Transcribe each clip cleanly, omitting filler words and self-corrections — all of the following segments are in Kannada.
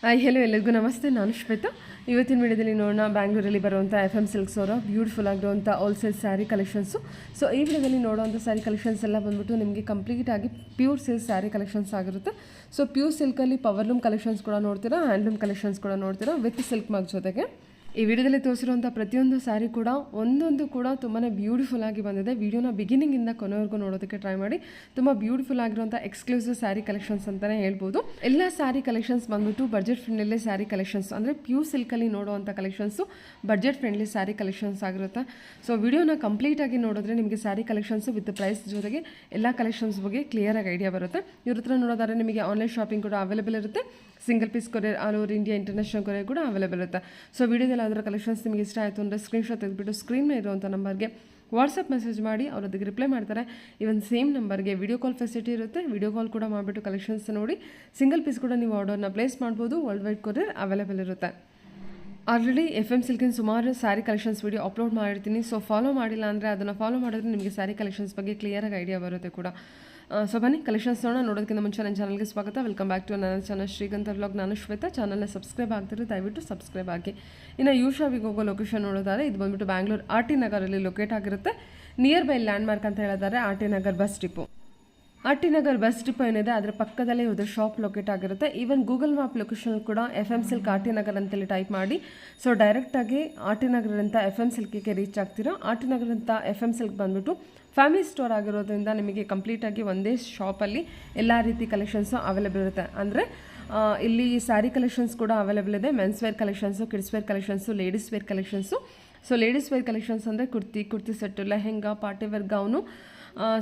ಹೆಲೋ ಎಲ್ಲರಿಗೂ ನಮಸ್ತೆ. ನಾನು ಶ್ವೇತಾ. ಇವತ್ತಿನ ವಿಡಿಯೋದಲ್ಲಿ ನೋಡೋಣ ಬ್ಯಾಂಗ್ಳೂರಲ್ಲಿ ಬರುವಂಥ FM ಸಿಲ್ಕ್ಸ್ ಅವರ ಬ್ಯೂಟಿಫುಲ್ ಆಗಿರುವಂಥ ಹೋಲ್ಸೇಲ್ ಸ್ಯಾರಿ ಕಲೆಕ್ಷನ್ಸು. ಸೊ ಈ ವಿಡಿಯೋದಲ್ಲಿ ನೋಡುವಂಥ ಸ್ಯಾರಿ ಕಲೆಕ್ಷನ್ಸ್ ಎಲ್ಲ ಬಂದ್ಬಿಟ್ಟು ನಿಮಗೆ ಕಂಪ್ಲೀಟಾಗಿ ಪ್ಯೂರ್ ಸಿಲ್ಕ್ ಸ್ಯಾರಿ ಕಲೆಕ್ಷನ್ಸ್ ಆಗಿರುತ್ತೆ. ಸೊ ಪ್ಯೂರ್ ಸಿಲ್ಕಲ್ಲಿ ಪವರ್ಲೂಮ್ ಕಲೆಕ್ಷನ್ಸ್ ಕೂಡ ನೋಡ್ತೀರಾ, ಹ್ಯಾಂಡ್ಲೂಮ್ ಕಲೆಕ್ಷನ್ಸ್ ಕೂಡ ನೋಡ್ತೀರಾ ವಿತ್ ಸಿಲ್ಕ್ ಮಾರ್ಕ್ ಜೊತೆಗೆ. ಈ ವಿಡಿಯೋದಲ್ಲಿ ತೋರಿಸಿರುವಂಥ ಪ್ರತಿಯೊಂದು ಸ್ಯಾರಿ ಕೂಡ ಒಂದೊಂದು ಕೂಡ ತುಂಬಾ ಬ್ಯೂಟಿಫುಲ್ ಆಗಿ ಬಂದಿದೆ. ವಿಡಿಯೋನ ಬಿಗಿನಿಂಗಿಂದ ಕೊನೆವರೆಗೂ ನೋಡೋದಕ್ಕೆ ಟ್ರೈ ಮಾಡಿ. ತುಂಬ ಬ್ಯೂಟಿಫುಲ್ ಆಗಿರುವಂಥ ಎಕ್ಸ್ಕ್ಲೂಸಿವ್ ಸ್ಯಾರಿ ಕಲೆಕ್ಷನ್ಸ್ ಅಂತಲೇ ಹೇಳ್ಬೋದು. ಎಲ್ಲ ಸ್ಯಾರಿ ಕಲೆಕ್ಷನ್ಸ್ ಬಂದ್ಬಿಟ್ಟು ಬಡ್ಜೆಟ್ ಫ್ರೆಂಡ್ಲಿ ಸ್ಯಾರಿ ಕಲೆಕ್ಷನ್ಸ್, ಅಂದರೆ ಪ್ಯೂರ್ ಸಿಲ್ಕಲ್ಲಿ ನೋಡುವಂಥ collections budget friendly sari collections ಆಗಿರುತ್ತೆ. ಸೊ ವಿಡಿಯೋನ ಕಂಪ್ಲೀಟಾಗಿ ನೋಡಿದ್ರೆ ನಿಮಗೆ ಸ್ಯಾರಿ ಕಲೆಕ್ಷನ್ಸು ವಿತ್ ಪ್ರೈಸ್ ಜೊತೆಗೆ ಎಲ್ಲ ಕಲೆಕ್ಷನ್ಸ್ ಬಗ್ಗೆ ಕ್ಲಿಯರಾಗಿ ಐಡಿಯಾ ಬರುತ್ತೆ. ಇವ್ರ ಹತ್ರ ನೋಡೋದಾದ್ರೆ ನಿಮಗೆ ಆನ್ಲೈನ್ ಶಾಪಿಂಗ್ ಕೂಡ ಅವೈಲೇಬಲ್ ಇರುತ್ತೆ. Single piece courier all over India international courier ಕೂಡ ಅವೈಲೇಬಲ್ ಇರುತ್ತೆ. ಸೊ ವಿಡಿಯೋದಲ್ಲಿ ಅದರ ಕಲೆಕ್ಷನ್ಸ್ ನಿಮಗೆ ಇಷ್ಟ ಆಯಿತು ಅಂದರೆ ಸ್ಕ್ರೀನ್ಶಾಟ್ ತೆಗೆದುಬಿಟ್ಟು ಸ್ಕ್ರೀನ್ ಮೇಲೆ ಇರುವಂಥ ನಂಬರ್ಗೆ ವಾಟ್ಸಪ್ ಮೆಸೇಜ್ ಮಾಡಿ, ಅವ್ರ ಅದಕ್ಕೆ ರಿಪ್ಲೈ ಮಾಡ್ತಾರೆ. ಇವನ್ ಸೇಮ್ ನಂಬರ್ಗೆ ವಿಡಿಯೋ ಕಾಲ್ ಫೆಸಿಲಿಟಿ ಇರುತ್ತೆ. ವಿಡಿಯೋ ಕಾಲ್ ಕೂಡ ಮಾಡಿಬಿಟ್ಟು ಕಲೆಕ್ಷನ್ಸ್ ನೋಡಿ ಸಿಂಗಲ್ ಪೀಸ್ ಕೂಡ ನೀವು ಆರ್ಡರ್ನ ಪ್ಲೇಸ್ ಮಾಡ್ಬೋದು. ವರ್ಲ್ಡ್ ವೈಡ್ ಕೊರಿಯರ್ ಅವೈಲೇಬಲ್ ಇರುತ್ತೆ. ಆಲ್ರೆಡಿ FM ಸಿಲ್ಕಿನ ಸುಮಾರು ಸ್ಯಾರಿ ಕಲೆಕ್ಷನ್ಸ್ ವಿಡಿಯೋ ಅಪ್ಲೋಡ್ ಮಾಡಿರ್ತೀನಿ. ಸೊ ಫಾಲೋ ಮಾಡಿಲ್ಲ ಅಂದರೆ ಅದನ್ನು ಫಾಲೋ ಮಾಡಿದ್ರೆ ನಿಮಗೆ ಸ್ಯಾರಿ ಕಲೆಕ್ಷನ್ಸ್ ಬಗ್ಗೆ ಕ್ಲಿಯರಾಗಿ ಐಡಿಯಾ ಬರುತ್ತೆ ಕೂಡ. ಸೊ ಬನ್ನಿ ಕಲೆಕ್ಷನ್ಸ್ ನೋಡೋದಕ್ಕಿಂತ ಮುಂಚೆ ನನ್ನ ಚಾನಲ್ಗೆ ಸ್ವಾಗತ. ವೆಲ್ಕಮ್ ಬ್ಯಾಕ್ ಟು ನನ್ನ ಚಾನಲ್ ಶ್ರೀಗಂಧ ವ್ಲಾಗ್. ನಾನು ಶ್ವೇತಾ. ಚಾನಲ್ನ ಸಬ್ಸ್ಕ್ರೈಬ್ ಆಗ್ತಿದ್ರೆ ದಯವಿಟ್ಟು ಸಬ್ಸ್ಕ್ರೈಬ್ ಆಗಿ. ಇನ್ನು ಯೂಶಾವಿಗೆ ಹೋಗೋ ಲೊಕೇಶನ್ ನೋಡೋದಾದ್ರೆ ಇದು ಬಂದುಬಿಟ್ಟು ಬ್ಯಾಂಗ್ಳೂರ್ RT ನಗರಲ್ಲಿ ಲೊಕೇಟ್ ಆಗಿರುತ್ತೆ. ನಿಯರ್ ಬೈ ಲ್ಯಾಂಡ್ ಮಾರ್ಕ್ ಅಂತ ಹೇಳಿದ್ದಾರೆ RT Nagar bus depot. RT Nagar bus depot ಏನಿದೆ ಅದರ ಪಕ್ಕದಲ್ಲೇ ಇವ್ರದ್ದು ಶಾಪ್ ಲೊಕೇಟ್ ಆಗಿರುತ್ತೆ. ಈವನ್ ಗೂಗಲ್ ಮ್ಯಾಪ್ ಲೊಕೇಶನ್ ಕೂಡ FM ಸಿಲ್ಕ್ RT ನಗರ್ ಅಂತೇಳಿ ಟೈಪ್ ಮಾಡಿ. ಸೊ ಡೈರೆಕ್ಟಾಗಿ RT ನಗರ್ ಅಂತ FM ಸಿಲ್ಕಿಗೆ ರೀಚ್ ಆಗ್ತೀರಾ. RT ನಗರ್ ಅಂತ FM ಸಿಲ್ಕ್ ಬಂದುಬಿಟ್ಟು ಫ್ಯಾಮಿಲಿ ಸ್ಟೋರ್ ಆಗಿರೋದ್ರಿಂದ ನಿಮಗೆ ಕಂಪ್ಲೀಟಾಗಿ ಒಂದೇ ಶಾಪಲ್ಲಿ ಎಲ್ಲ ರೀತಿ ಕಲೆಕ್ಷನ್ಸು ಅವೈಲೇಬಲ್ ಇರುತ್ತೆ. ಅಂದರೆ ಇಲ್ಲಿ ಸ್ಯಾರಿ ಕಲೆಕ್ಷನ್ಸ್ ಕೂಡ ಅವೈಲೇಬಲ್ ಇದೆ. Men's wear collections, kids wear collections, ladies wear collections. So ladies wear collections ಅಂದರೆ kurti set, lehenga, party wear gown,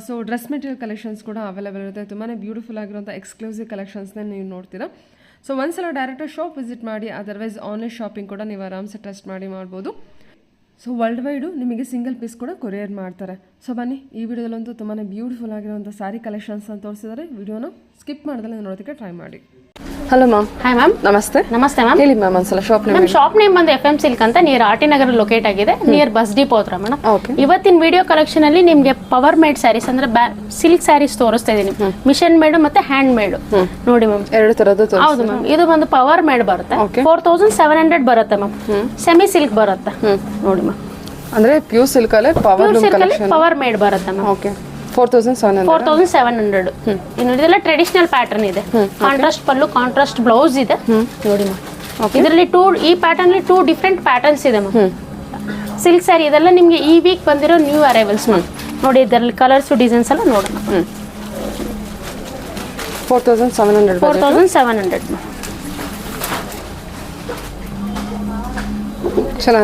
so dress material collections ಕೂಡ ಅವೈಲೇಬಲ್ ಇರುತ್ತೆ. ತುಂಬಾ ಬ್ಯೂಟಿಫುಲ್ ಆಗಿರುವಂಥ ಎಕ್ಸ್ಕ್ಲೂಸಿವ್ ಕಲೆಕ್ಷನ್ಸ್ನ ನೀವು ನೋಡ್ತೀರಾ. ಸೊ ಒಂದ್ಸಲ ಡೈರೆಕ್ಟಾಗಿ ಶಾಪ್ ವಿಸಿಟ್ ಮಾಡಿ. ಅದರ್ವೈಸ್ ಆನ್ಲೈನ್ ಶಾಪಿಂಗ್ ಕೂಡ ನೀವು ಆರಾಮ್ಸೆ ಟ್ರಸ್ಟ್ ಮಾಡಿ ಮಾಡ್ಬೋದು. ಸೊ ವರ್ಲ್ಡ್ ವೈಡು ನಿಮಗೆ ಸಿಂಗಲ್ ಪೀಸ್ ಕೂಡ ಕೊರಿಯರ್ ಮಾಡ್ತಾರೆ. ಸೊ ಬನ್ನಿ ಈ ವಿಡಿಯೋದಲ್ಲಂತೂ ತುಂಬಾ ಬ್ಯೂಟಿಫುಲ್ ಆಗಿರುವಂಥ ಸ್ಯಾರಿ ಕಲೆಕ್ಷನ್ಸ್ ಅಂತ ತೋರಿಸಿದ್ದಾರೆ. ವಿಡಿಯೋನ ಸ್ಕಿಪ್ ಮಾಡ್ದಲ್ಲ ನೋಡೋದಕ್ಕೆ ಟ್ರೈ ಮಾಡಿ. Hello ma'am. Hi ma'am. ನಮಸ್ತೆ. ನಮಸ್ತೆ ಮ್ಯಾಮ್. ಹೇಳಿ ಮ್ಯಾಮ್ ಒಂದ್ಸಲ ಶಾಪ್ ನೇಮ್. ನಮ್ಮ ಶಾಪ್ ನೇಮ್ ಬಂದು FM ಸಿಲ್ಕ್ ಅಂತ ನಿಯರ್ RT ನಗರ ಲೊಕೇಟ್ ಆಗಿದೆ, ನಿಯರ್ ಬಸ್ ಡಿಪೋ ಹತ್ರ ಮೇಡಮ್. ಓಕೆ. ಇವತ್ತಿನ ವಿಡಿಯೋ ಕಲೆಕ್ಷನ್ ಅಲ್ಲಿ ನಿಮಗೆ ಪವರ್ ಮೇಡ್ ಸ್ಯಾರೀಸ್ ಅಂದ್ರೆ ಸಿಲ್ಕ್ ಸ್ಯಾರೀಸ್ ತೋರಿಸ್ತಾ ಇದೀನಿ. ಮಿಷನ್ ಮೇಡ್ ಮತ್ತೆ ಹ್ಯಾಂಡ್ ಮೇಡ್ ನೋಡಿ ಮ್ಯಾಮ್, ಎರಡು ತರದ್ದು. ಹೌದು ಮ್ಯಾಮ್. ಇದು ಒಂದು ಪವರ್ ಮೇಡ್ ಬರುತ್ತೆ, 4700 ಬರುತ್ತೆ ಮ್ಯಾಮ್. ಸೆಮಿ ಸಿಲ್ಕ್ ಬರುತ್ತೆ ನೋಡಿ ಮ್ಯಾಮ್. ಅಂದ್ರೆ ಪ್ಯೂರ್ ಸಿಲ್ಕ್ ಅಲ್ಲೇ ಪವರ್ ಮೇಡ್ ಬರುತ್ತೆ ಮ್ಯಾಮ್. ಓಕೆ. 4700. ಇನ್ನು ಇದೆಲ್ಲ ಟ್ರೆಡಿಷನಲ್ ಪ್ಯಾಟರ್ನ್ ಇದೆ. ಕಾಂಟ್ರಾಸ್ಟ್ ಪಲ್ಲು, ಕಾಂಟ್ರಾಸ್ಟ್ ಬ್ಲೌಸ್ ಇದೆ ನೋಡಿ ಮ್ಯಾಮ್. ಇದರಲ್ಲಿ ಈ ಪ್ಯಾಟರ್ನ್ ಅಲ್ಲಿ 2 ಡಿಫ್ರೆಂಟ್ ಪ್ಯಾಟರ್ನ್ಸ್ ಇದೆ ಮ್ಯಾಮ್. ಸಿಲ್ಕ್ ಸ್ಯಾರಿ ಇದೆಲ್ಲ ನಿಮ್ಗೆ ಈ ವೀಕ್ ಬಂದಿರೋ ನ್ಯೂ ಅರೈವಲ್ಸ್ ಮ್ಯಾಮ್. ನೋಡಿ ಇದರಲ್ಲಿ ಕಲರ್ಸ್ ಡಿಸೈನ್ಸ್ ಎಲ್ಲ ನೋಡೋಣ. 4700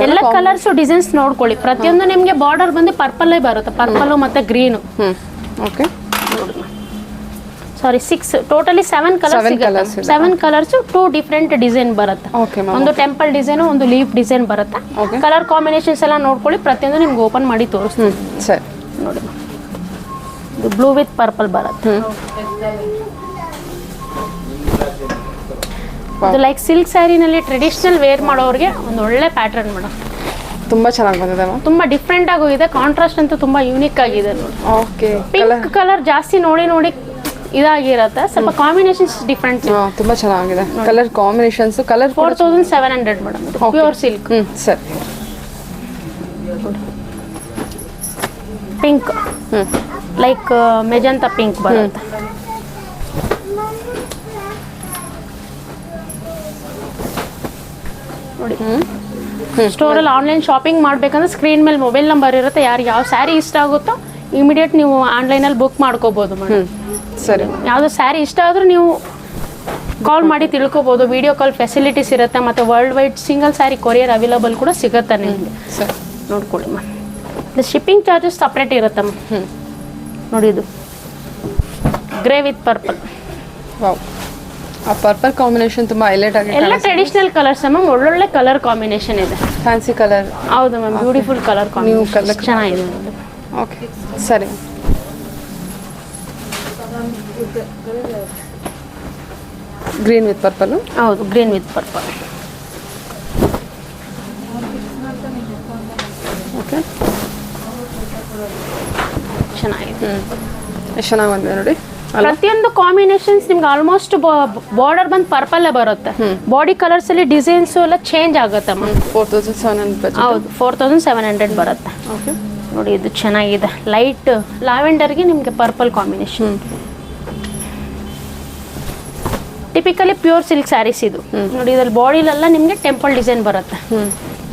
ಎಲ್ಲ ಕಲರ್ಸ್ ಡಿಸೈನ್ಸ್ ನೋಡ್ಕೊಳ್ಳಿ. ಪ್ರತಿಯೊಂದು ನಿಮ್ಗೆ ಬಾರ್ಡರ್ ಬಂದು ಪರ್ಪಲ್ಲೇ ಬರುತ್ತೆ, ಪರ್ಪಲ್ ಮತ್ತೆ ಗ್ರೀನ್. ಓಕೆ. ಸಾರಿ 6 ಟೋಟಲಿ 7 ಕಲರ್ಸ್ ಸಿಗುತ್ತೆ. 7 ಕಲರ್ಸ್ 2 ಡಿಫ್ರೆಂಟ್ ಡಿಸೈನ್ ಬರುತ್ತೆ. ಒಂದು ಟೆಂಪಲ್ ಡಿಸೈನ್, ಒಂದು ಲೀಫ್ ಡಿಸೈನ್ ಬರುತ್ತೆ. ಕಲರ್ ಕಾಂಬಿನೇಷನ್ಸ್ ಎಲ್ಲ ನೋಡ್ಕೊಳ್ಳಿ. ಪ್ರತಿಯೊಂದು ನಿಮ್ಗೆ ಓಪನ್ ಮಾಡಿ ತೋರಿಸ್ತೀನಿ. ಸರಿ ನೋಡಿ. ಇದು ಬ್ಲೂ ವಿತ್ ಪರ್ಪಲ್ ಬರುತ್ತೆ. ಇದು ಲೈಕ್ ಸಿಲ್ಕ್ ಸ್ಯಾರಿನಲ್ಲಿ ಟ್ರೆಡಿಷನಲ್ ವೇರ್ ಮಾಡೋರಿಗೆ ಒಂದು ಒಳ್ಳೆ ಪ್ಯಾಟರ್ನ್ ಮೇಡಮ್. ತುಂಬಾ ಚೆನ್ನಾಗಿ ಬಂದಿದೆ ಮ್ಯಾಮ್. ತುಂಬಾ ಡಿಫ್ರೆಂಟ್ ಆಗೂ ಇದೆ. ಕಾಂಟ್ರಾಸ್ಟ್ ಅಂತೂ ತುಂಬಾ ಯೂನಿಕ್ ಆಗಿದೆ ನೋಡಿ. ಓಕೆ. ಪಿಂಕ್ ಕಲರ್ ಜಾಸ್ತಿ ನೋಡಿ ಇದಾಗಿರುತ್ತೆ. ಸ್ವಲ್ಪ ಕಾಂಬಿನೇಷನ್ಸ್ ಡಿಫ್ರೆಂಟ್. ತುಂಬಾ ಚೆನ್ನಾಗಿದೆ colour combinations. Colour 4700 madam. Pure silk. ಸರಿ. ಪಿಂಕ್ ಲೈಕ್ ಮೆಜಂತಾ ಪಿಂಕ್ ಬರುತ್ತೆ. ನೋಡಿ ಸ್ಟೋರಲ್ಲಿ ಆನ್ಲೈನ್ ಶಾಪಿಂಗ್ ಮಾಡ್ಬೇಕಂದ್ರೆ ಸ್ಕ್ರೀನ್ ಮೇಲೆ ಮೊಬೈಲ್ ನಂಬರ್ ಇರುತ್ತೆ. ಯಾರಿಗೆ ಯಾವ ಸ್ಯಾರಿ ಇಷ್ಟ ಆಗುತ್ತೋ ಇಮಿಡಿಯೇಟ್ ನೀವು ಆನ್ಲೈನಲ್ಲಿ ಬುಕ್ ಮಾಡ್ಕೋಬಹುದು ಮೇಡಮ್. ಸರಿ. ಯಾವುದೋ ಸ್ಯಾರಿ ಇಷ್ಟ ಆದ್ರೂ ನೀವು ಕಾಲ್ ಮಾಡಿ ತಿಳ್ಕೊಬೋದು. ವಿಡಿಯೋ ಕಾಲ್ ಫೆಸಿಲಿಟೀಸ್ ಇರುತ್ತೆ. ಮತ್ತು world wide single sari courier available ಕೂಡ ಸಿಗುತ್ತೆ ನಿಮಗೆ. ನೋಡ್ಕೊಳ್ಳಿ ಮ್ಯಾಮ್. ಇದು ಶಿಪ್ಪಿಂಗ್ ಚಾರ್ಜಸ್ ಸಪ್ರೇಟ್ ಇರುತ್ತೆ ಮ್ಯಾಮ್. ನೋಡಿ ಇದು ಗ್ರೇ ವಿತ್ ಪರ್ಪಲ್. ವಾವ್. ಆ ಪರ್ಪಲ್ ಕಾಂಬಿನೇಷನ್ ತುಂಬಾ ಹೈಲೈಟ್ ಆಗಿದೆ. ಎಲ್ಲ ಟ್ರೆಡಿಷನಲ್ ಕಲರ್ಸ್ ಮ್ಯಾಮ್. ಒಳ್ಳೊಳ್ಳೆ ಕಲರ್ ಕಾಂಬಿನೇಷನ್ ಇದೆ. Fancy colour. ಹೌದು ಮ್ಯಾಮ್. ಬ್ಯೂಟಿಫುಲ್ ಕಲರ್ ಕಾಂಬಿನೇಷನ್ ಚೆನ್ನಾಗಿದೆ. ಓಕೆ. ಸರಿ. Green with purple. ಹೌದು, ಗ್ರೀನ್ ವಿತ್ ಪರ್ಪಲ್. ಓಕೆ. ಚೆನ್ನಾಗಿದೆ. ಎಷ್ಟು ಚೆನ್ನಾಗಿ ಬಂದಿದೆ ನೋಡಿ. ಪ್ರತಿಯೊಂದು ಕಾಂಬಿನೇಷನ್ಸ್ ನಿಮ್ಗೆ ಆಲ್ಮೋಸ್ಟ್ ಬಾರ್ಡರ್ ಬಂದು ಪರ್ಪಲ್ಲೇ ಬರುತ್ತೆ. ಬಾಡಿ ಕಲರ್ಸ್ ಅಲ್ಲಿ ಡಿಸೈನ್ಸ್ ಎಲ್ಲ ಚೇಂಜ್ ಆಗುತ್ತೆ. 4700 ಹೌದು 4700 ಬರುತ್ತೆ. ಓಕೆ ನೋಡಿ ಇದು ಚೆನ್ನಾಗಿದೆ. ಲೈಟ್ ಲ್ಯಾವೆಂಡರ್ಗೆ ನಿಮಗೆ purple combination. Typically pure silk saris ಇದು. ನೋಡಿ ಇದ್ರಲ್ಲಿ ಬಾಡಿಲೆಲ್ಲ ನಿಮಗೆ ಟೆಂಪಲ್ ಡಿಸೈನ್ ಬರುತ್ತೆ.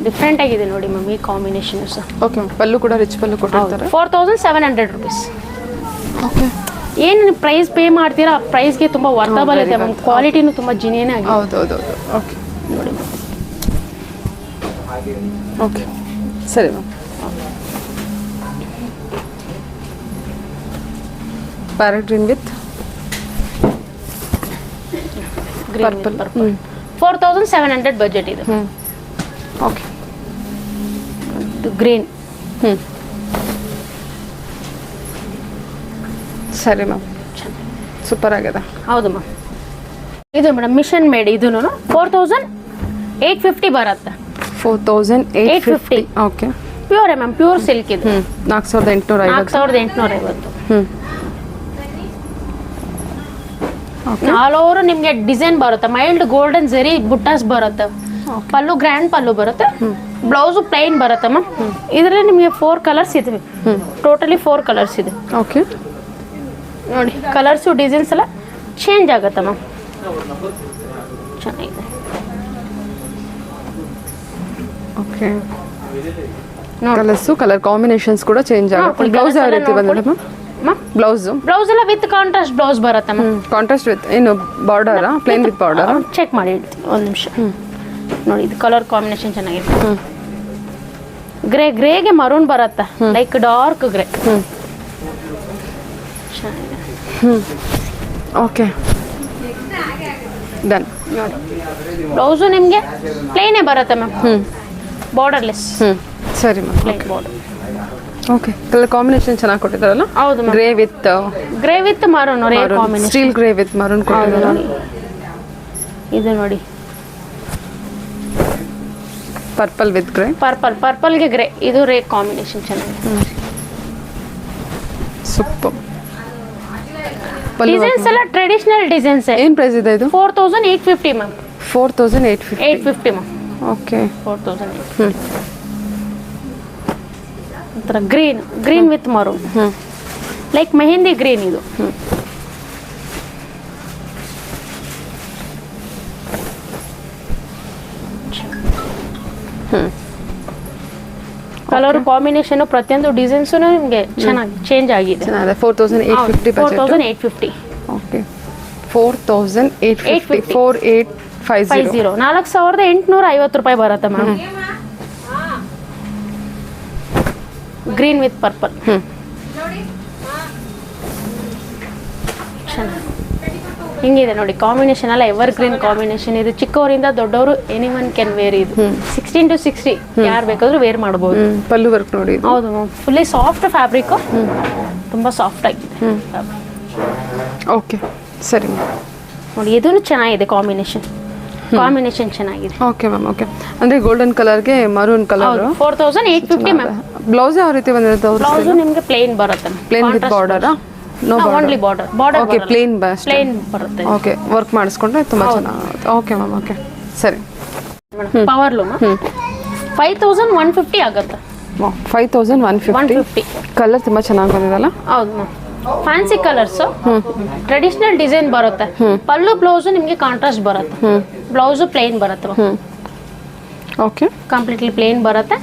ಡಿಫ್ರೆಂಟ್ ಆಗಿದೆ ನೋಡಿ ಮ್ಯಾಮ್ ಈ ಕಾಂಬಿನೇಷನ್ ಸಹ. ಓಕೆ ಪಲ್ಲು ಕೂಡ ರಿಚ್ ಪಲ್ಲು ಕೊಟ್ಟಿರ್ತಾರೆ. 4700 rupees. ಓಕೆ ಏನು ಪ್ರೈಸ್ ಪೇ ಮಾಡ್ತೀರಾ ಆ ಪ್ರೈಸ್ಗೆ ತುಂಬ ವರ್ಕಬಲ್ ಇದೆ ಮ್ಯಾಮ್. ಕ್ವಾಲಿಟಿನೂ ತುಂಬ ಜಿನಿಯನ್ ಆಗಿದೆ. ಹೌದು ಓಕೆ ನೋಡಿ ಓಕೆ ಸರಿ ma'am. Parrot green with green purple 4700 budget ಇದೆ. Okay green. ಸರಿ ಮ್ಯಾಮ್ ಸೂಪರ್ ಆಗಿದೆ. ಹೌದು ಮ್ಯಾಮ್. ಇದು ಮೇಡಮ್ ಮಿಷನ್ ಮೇಡ್. ಇದೂ 4850 ಬರುತ್ತೆ. 4850. Okay pure ma'am pure silk ಇದು. 4850. 4850. ಆಲ್ ಓವರ್ ನಿಮಗೆ ಡಿಸೈನ್ ಬರುತ್ತೆ. ಮೈಲ್ಡ್ ಗೋಲ್ಡನ್ ಜರಿ ಬುಟ್ಟಾಸ್ ಬರುತ್ತೆ. ಪಲ್ಲು ಗ್ರ್ಯಾಂಡ್ ಪಲ್ಲು ಬರುತ್ತೆ. ಬ್ಲೌಸು ಪ್ಲೈನ್ ಬರುತ್ತೆ ಮ್ಯಾಮ್. ಇದರಲ್ಲಿ ನಿಮಗೆ 4 ಕಲರ್ಸ್ ಇದೆ. ಟೋಟಲಿ 4 ಕಲರ್ಸ್ ಇದೆ. ಓಕೆ ನೋಡಿ ಕಲರ್ಸು ಡಿಸೈನ್ಸ್ ಎಲ್ಲ ಚೇಂಜ್ ಆಗುತ್ತೆ ಮ್ಯಾಮ್. ಚೆನ್ನಾಗಿದೆ. ಓಕೆ ಕಲರ್ಸು ಕಲರ್ ಕಾಂಬಿನೇಷನ್ಸ್ ಕೂಡ ಚೇಂಜ್ ಆಗುತ್ತೆ. ಬ್ಲೌಸ್ ಯಾವ ರೀತಿ ಬಂದಿದೆ ಮ್ಯಾಮ್? ಬ್ಲೌಸ್ ಎಲ್ಲ ವಿತ್ ಕಾಂಟ್ರಾಸ್ಟ್ ಬ್ಲೌಸ್ ಬರುತ್ತೆ ಮ್ಯಾಮ್. ಕಾಂಟ್ರಾಸ್ಟ್ ವಿತ್ ಏನು border plain with border? Check ಮಾಡಿ ಹೇಳ್ತೀನಿ ಒಂದು ನಿಮಿಷ. ನೋಡಿ ಇದು ಕಲರ್ ಕಾಂಬಿನೇಷನ್ ಚೆನ್ನಾಗಿದೆ. ಗ್ರೇಗೆ ಮರೂನ್ ಬರುತ್ತೆ. Like dark grey. Okay done. ನೋಡಿ ಬ್ಲೌಸು ನಿಮಗೆ ಪ್ಲೇನೇ ಬರುತ್ತೆ ಮ್ಯಾಮ್. ಬಾರ್ಡರ್ಲೆಸ್. ಸರಿ ma'am. Plain border. Okay colour combination ಚೆನ್ನಾಗಿ ಕೊಟ್ಟಿದ್ದಾರಲ್ಲ? ಹೌದು ma'am. Grey with maroon rare combination. Steel grey with maroon ಕೊಟ್ಟಿದ್ದಾರೆ. ಇದು ನೋಡಿ ಪರ್ಪಲ್ ವಿತ್ ಗ್ರೇ. ಪರ್ಪಲ್ಗೆ ಗ್ರೇ. ಇದು ರೇರ್ ಕಾಂಬಿನೇಷನ್ ಚೆನ್ನಾಗಿದೆ. ಸೂಪರ್. ಡಿಸೈನ್ಸ್ ಎಲ್ಲ ಟ್ರೆಡಿಷನಲ್ ಡಿಸೈನ್ಸ್. ಏನು ಪ್ರೈಸ್ ಇದೆ ಇದು? 4850 ಮ್ಯಾಮ್. 4850 ಮ್ಯಾಮ್. ಓಕೆ 4850. ಒಂಥರ green with maroon. Like mehndi green ಇದು. ಕಲರ್ ಕಾಂಬಿನೇಷನ್ ಪ್ರತಿಯೊಂದು ಡಿಸೈನ್ಸು ನಿಮಗೆ ಚೆನ್ನಾಗಿ ಚೇಂಜ್ ಆಗಿದೆ. 4850 4850. ಓಕೆ 4850. 4850. 4850 ರೂಪಾಯಿ ಬರುತ್ತೆ ಮ್ಯಾಮ್. Green with purple. ಹಿಂಗಿದೆ ನೋಡಿ ಕಾಂಬಿನೇಷನ್ ಎಲ್ಲ ಎವರ್ ಗ್ರೀನ್ ಕಾಂಬಿನೇಷನ್. ಇದು ಚಿಕ್ಕವರಿಂದ ದೊಡ್ಡವರು ಎನಿವನ್ ಕ್ಯಾನ್ ವೇರ್. ಇದು 16 to 60 ಯಾರು ಬೇಕಾದ್ರೂ ವೇರ್ ಮಾಡ್ಬೋದು. ಪಲ್ಲು ವರ್ಕ್ ನೋಡಿ. ಹೌದು ಮ್ಯಾಮ್. Fully soft fabric. ತುಂಬ ಸಾಫ್ಟ್ ಆಗಿದೆ. ಓಕೆ ಸರಿ ನೋಡಿ ಇದೂ ಚೆನ್ನಾಗಿದೆ ಕಾಂಬಿನೇಷನ್. ಚೆನ್ನಾಗಿದೆ. Okay ma'am. ಓಕೆ ಅಂದರೆ ಗೋಲ್ಡನ್ ಕಲರ್ಗೆ ಮರೂನ್ ಕಲರ್. 4850 ಮ್ಯಾಮ್. ಬ್ಲೌಸ್ ಯಾವ ರೀತಿ ಬಂದಿರುತ್ತೆ? ಬ್ಲೌಸು ನಿಮಗೆ ಪ್ಲೇನ್ ಬರುತ್ತೆ. Plain with border? No only border. Okay plain ಬಸ್. ಪ್ಲೇನ್ ಬರುತ್ತೆ. ಓಕೆ ವರ್ಕ್ ಮಾಡಿಸ್ಕೊಂಡ್ರೆ ತುಂಬ ಚೆನ್ನಾಗುತ್ತೆ. Okay ma'am. ಓಕೆ ಸರಿ. ಪವರ್ ಲೂಮ್ 5150 ಆಗುತ್ತೆ. 5150. ಕಲರ್ ತುಂಬ ಚೆನ್ನಾಗಿ ಬಂದಿದಲ್ಲ? ಹೌದು ma'am. Fancy colours. Traditional design ಬರುತ್ತೆ. ಪಲ್ಲು ಬ್ಲೌಸು ನಿಮಗೆ ಕಾಂಟ್ರಾಸ್ಟ್ ಬರುತ್ತೆ. ಬ್ಲೌಸು ಪ್ಲೇನ್ ಬರುತ್ತೆ. ಓಕೆ ಕಂಪ್ಲೀಟ್ಲಿ ಪ್ಲೇನ್ ಬರುತ್ತೆ.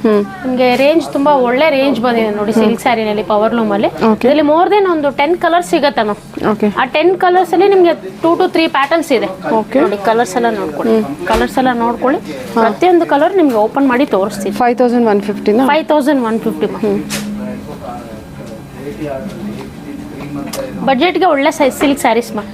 ನಿಮಗೆ ರೇಂಜ್ ತುಂಬಾ ಒಳ್ಳೆ ರೇಂಜ್ ಬಂದಿದೆ ನೋಡಿ ಸಿಲ್ಕ್ ಸ್ಯಾರಿನಲ್ಲಿ ಪವರ್ ಲೂಮ್ ಅಲ್ಲಿ. ಇದರಲ್ಲಿ ಮೋರ್ ದೆನ್ ಒಂದು 10 ಕಲರ್ಸ್ ಸಿಗುತ್ತೆ ಮ್ಯಾಮ್. ಆ 10 ಕಲರ್ಸ್ ಅಲ್ಲಿ ನಿಮಗೆ 2 to 3 ಪ್ಯಾಟರ್ನ್ಸ್ ಇದೆ. ನೋಡಿ ಕಲರ್ಸ್ ಎಲ್ಲ ನೋಡ್ಕೊಳ್ಳಿ. ಪ್ರತಿಯೊಂದು ಕಲರ್ ನಿಮ್ಗೆ ಓಪನ್ ಮಾಡಿ ತೋರಿಸ್ತೀನಿ. 5150 5150 ಮ್ಯಾಮ್. ಬಜೆಟ್ಗೆ ಒಳ್ಳೆ size silk saris ma'am.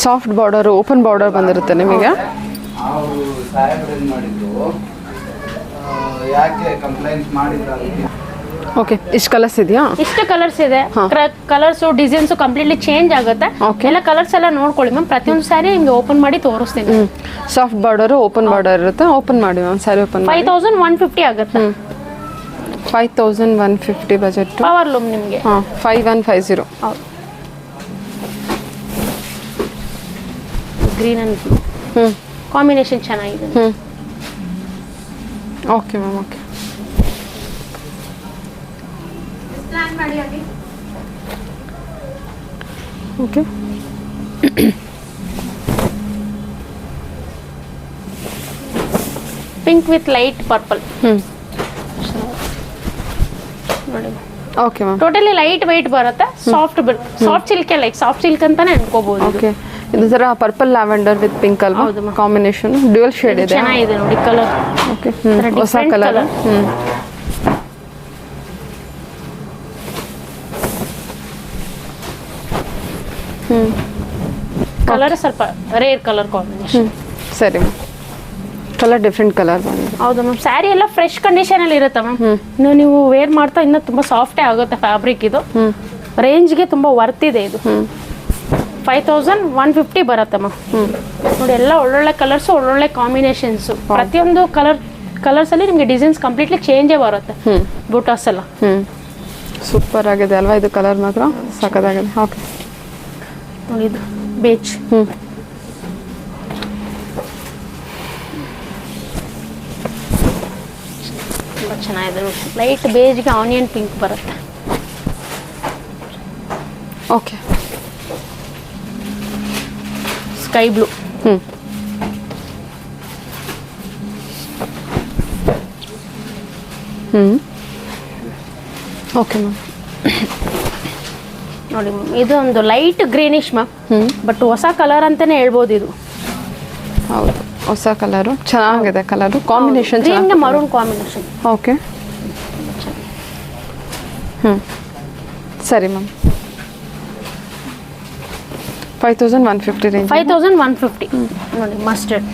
Soft border open border ಬಂದಿರುತ್ತೆ ನಿಮಗೆ. ಓಕೆ ಇಷ್ಟು ಕಲರ್ಸ್ ಇದೆಯಾ? ಇಷ್ಟು ಕಲರ್ಸ್ ಇದೆ. ಕಲರ್ಸ್ ಡಿಸೈನ್ಸ್ ಕಂಪ್ಲೀಟ್ಲಿ ಚೇಂಜ್ ಆಗುತ್ತೆ. ಎಲ್ಲ ಕಲರ್ಸ್ ಎಲ್ಲ ನೋಡ್ಕೊಳ್ಳಿ ಮ್ಯಾಮ್. ಪ್ರತಿಯೊಂದು ಸ್ಯಾರಿ ನಿಮ್ಗೆ ಓಪನ್ ಮಾಡಿ ತೋರಿಸ್ತೀನಿ. ಸಾಫ್ಟ್ ಬಾರ್ಡರ್ ಓಪನ್ ಬಾರ್ಡರ್ ಇರುತ್ತೆ. ಓಪನ್ ಮಾಡಿ ಮ್ಯಾಮ್ ಸ್ಯಾರಿ ಓಪನ್. 5150 ಆಗುತ್ತೆ. 5150 ಬಜೆಟ್. ಪವರ್ ಲೂಮ್ ನಿಮಗೆ. ಹಾಂ 5150. ಹೌದು. ಗ್ರೀನ್ ಅಂಡ್ ಬ್ಲೂ ಕಾಂಬಿನೇಷನ್ ಚೆನ್ನಾಗಿದೆ. Okay ma'am, okay. Okay. Pink with light purple. ನೋಡಿ okay ma'am. Totally light white ಬರುತ್ತೆ. Soft silk like soft silk ಅಂತಾನೆ ಅನ್ಕೋಬಹುದು. ಓಕೆ, ಇದು ಥರ ಪರ್ಪಲ್ ಲ್ಯಾವೆಂಡರ್ ವಿತ್ ಪಿಂಕ್ ಅಲ್ವಾ? ಹೌದು ಮ್ಯಾಮ್. ಕಾಂಬಿನೇಷನ್ ಡ್ಯುಯಲ್ ಶೇಡ್ ಇದೆ. ಚೆನ್ನಾಗಿದೆ ನೋಡಿ ಕಲರ್. ಓಕೆ, ಹೊಸ ಕಲರ್. ಕಲರ್ ಸ್ವಲ್ಪ ರೇರ್ ಕಲರ್ ಕಾಂಬಿನೇಷನ್. ಸರಿ ಮ್ಯಾಮ್, ಕಲರ್ ಡಿಫ್ರೆಂಟ್ ಕಲರ್ ಬಂದಿದೆ. ಹೌದು ಮ್ಯಾಮ್. ಸ್ಯಾರಿ ಎಲ್ಲ ಫ್ರೆಶ್ ಕಂಡೀಷನ್ ಅಲ್ಲಿ ಇರುತ್ತೆ ಮ್ಯಾಮ್. ಇನ್ನು ನೀವು ವೇರ್ ಮಾಡ್ತಾ ಇನ್ನೂ ತುಂಬಾ ಸಾಫ್ಟೇ ಆಗುತ್ತೆ ಫ್ಯಾಬ್ರಿಕ್. ಇದು ರೇಂಜ್ಗೆ ತುಂಬಾ ವರ್ತ್ ಇದೆ. ಇದು 5150 ಬರುತ್ತೆ ಮ್ಯಾಮ್. ನೋಡಿ ಎಲ್ಲ ಒಳ್ಳೊಳ್ಳೆ ಕಲರ್ಸ್, ಒಳ್ಳೊಳ್ಳೆ ಕಾಂಬಿನೇಷನ್ಸ್. ಪ್ರತಿಯೊಂದು ಕಲರ್ಸ್ ಅಲ್ಲಿ ನಿಮಗೆ ಡಿಸೈನ್ಸ್ ಕಂಪ್ಲೀಟ್ಲಿ ಚೇಂಜೇ ಬರುತ್ತೆ. ಬೂಟಾಸ್ ಎಲ್ಲ ಸೂಪರ್ ಆಗಿದೆ ಅಲ್ವಾ? ಇದು ಕಲರ್ ಮಾತ್ರ ಸಖತ್ತಾಗಿದೆ. ಓಕೆ ನೋಡಿ, ಇದು ಬೇಜ್. ತುಂಬ ಚೆನ್ನಾಗಿದೆ. ಲೈಟ್ ಬೇಜ್ಗೆ ಆನಿಯನ್ ಪಿಂಕ್ ಬರುತ್ತೆ. Okay, sky blue. Okay ma'am. ನೋಡಿ ಮ್ಯಾಮ್, ಇದು ಒಂದು ಲೈಟ್ ಗ್ರೀನಿಶ್ ಮ್ಯಾಮ್. ಬಟ್ ಹೊಸ ಕಲರ್ ಅಂತಾನೆ ಹೇಳ್ಬೋದು ಇದು. ಹೌದು, ಹೊಸ ಕಲರು ಚೆನ್ನಾಗಿದೆ. ಕಲರು ಕಾಂಬಿನೇಷನ್ ಗ್ರೀನ್ಗೆ ಮರೂನ್ ಕಾಂಬಿನೇಷನ್. ಓಕೆ. ಸರಿ ಮ್ಯಾಮ್. 5150 ರೇಂಜ್. 5150. ನೋಡಿ ಮಸ್ಟರ್ಡ್.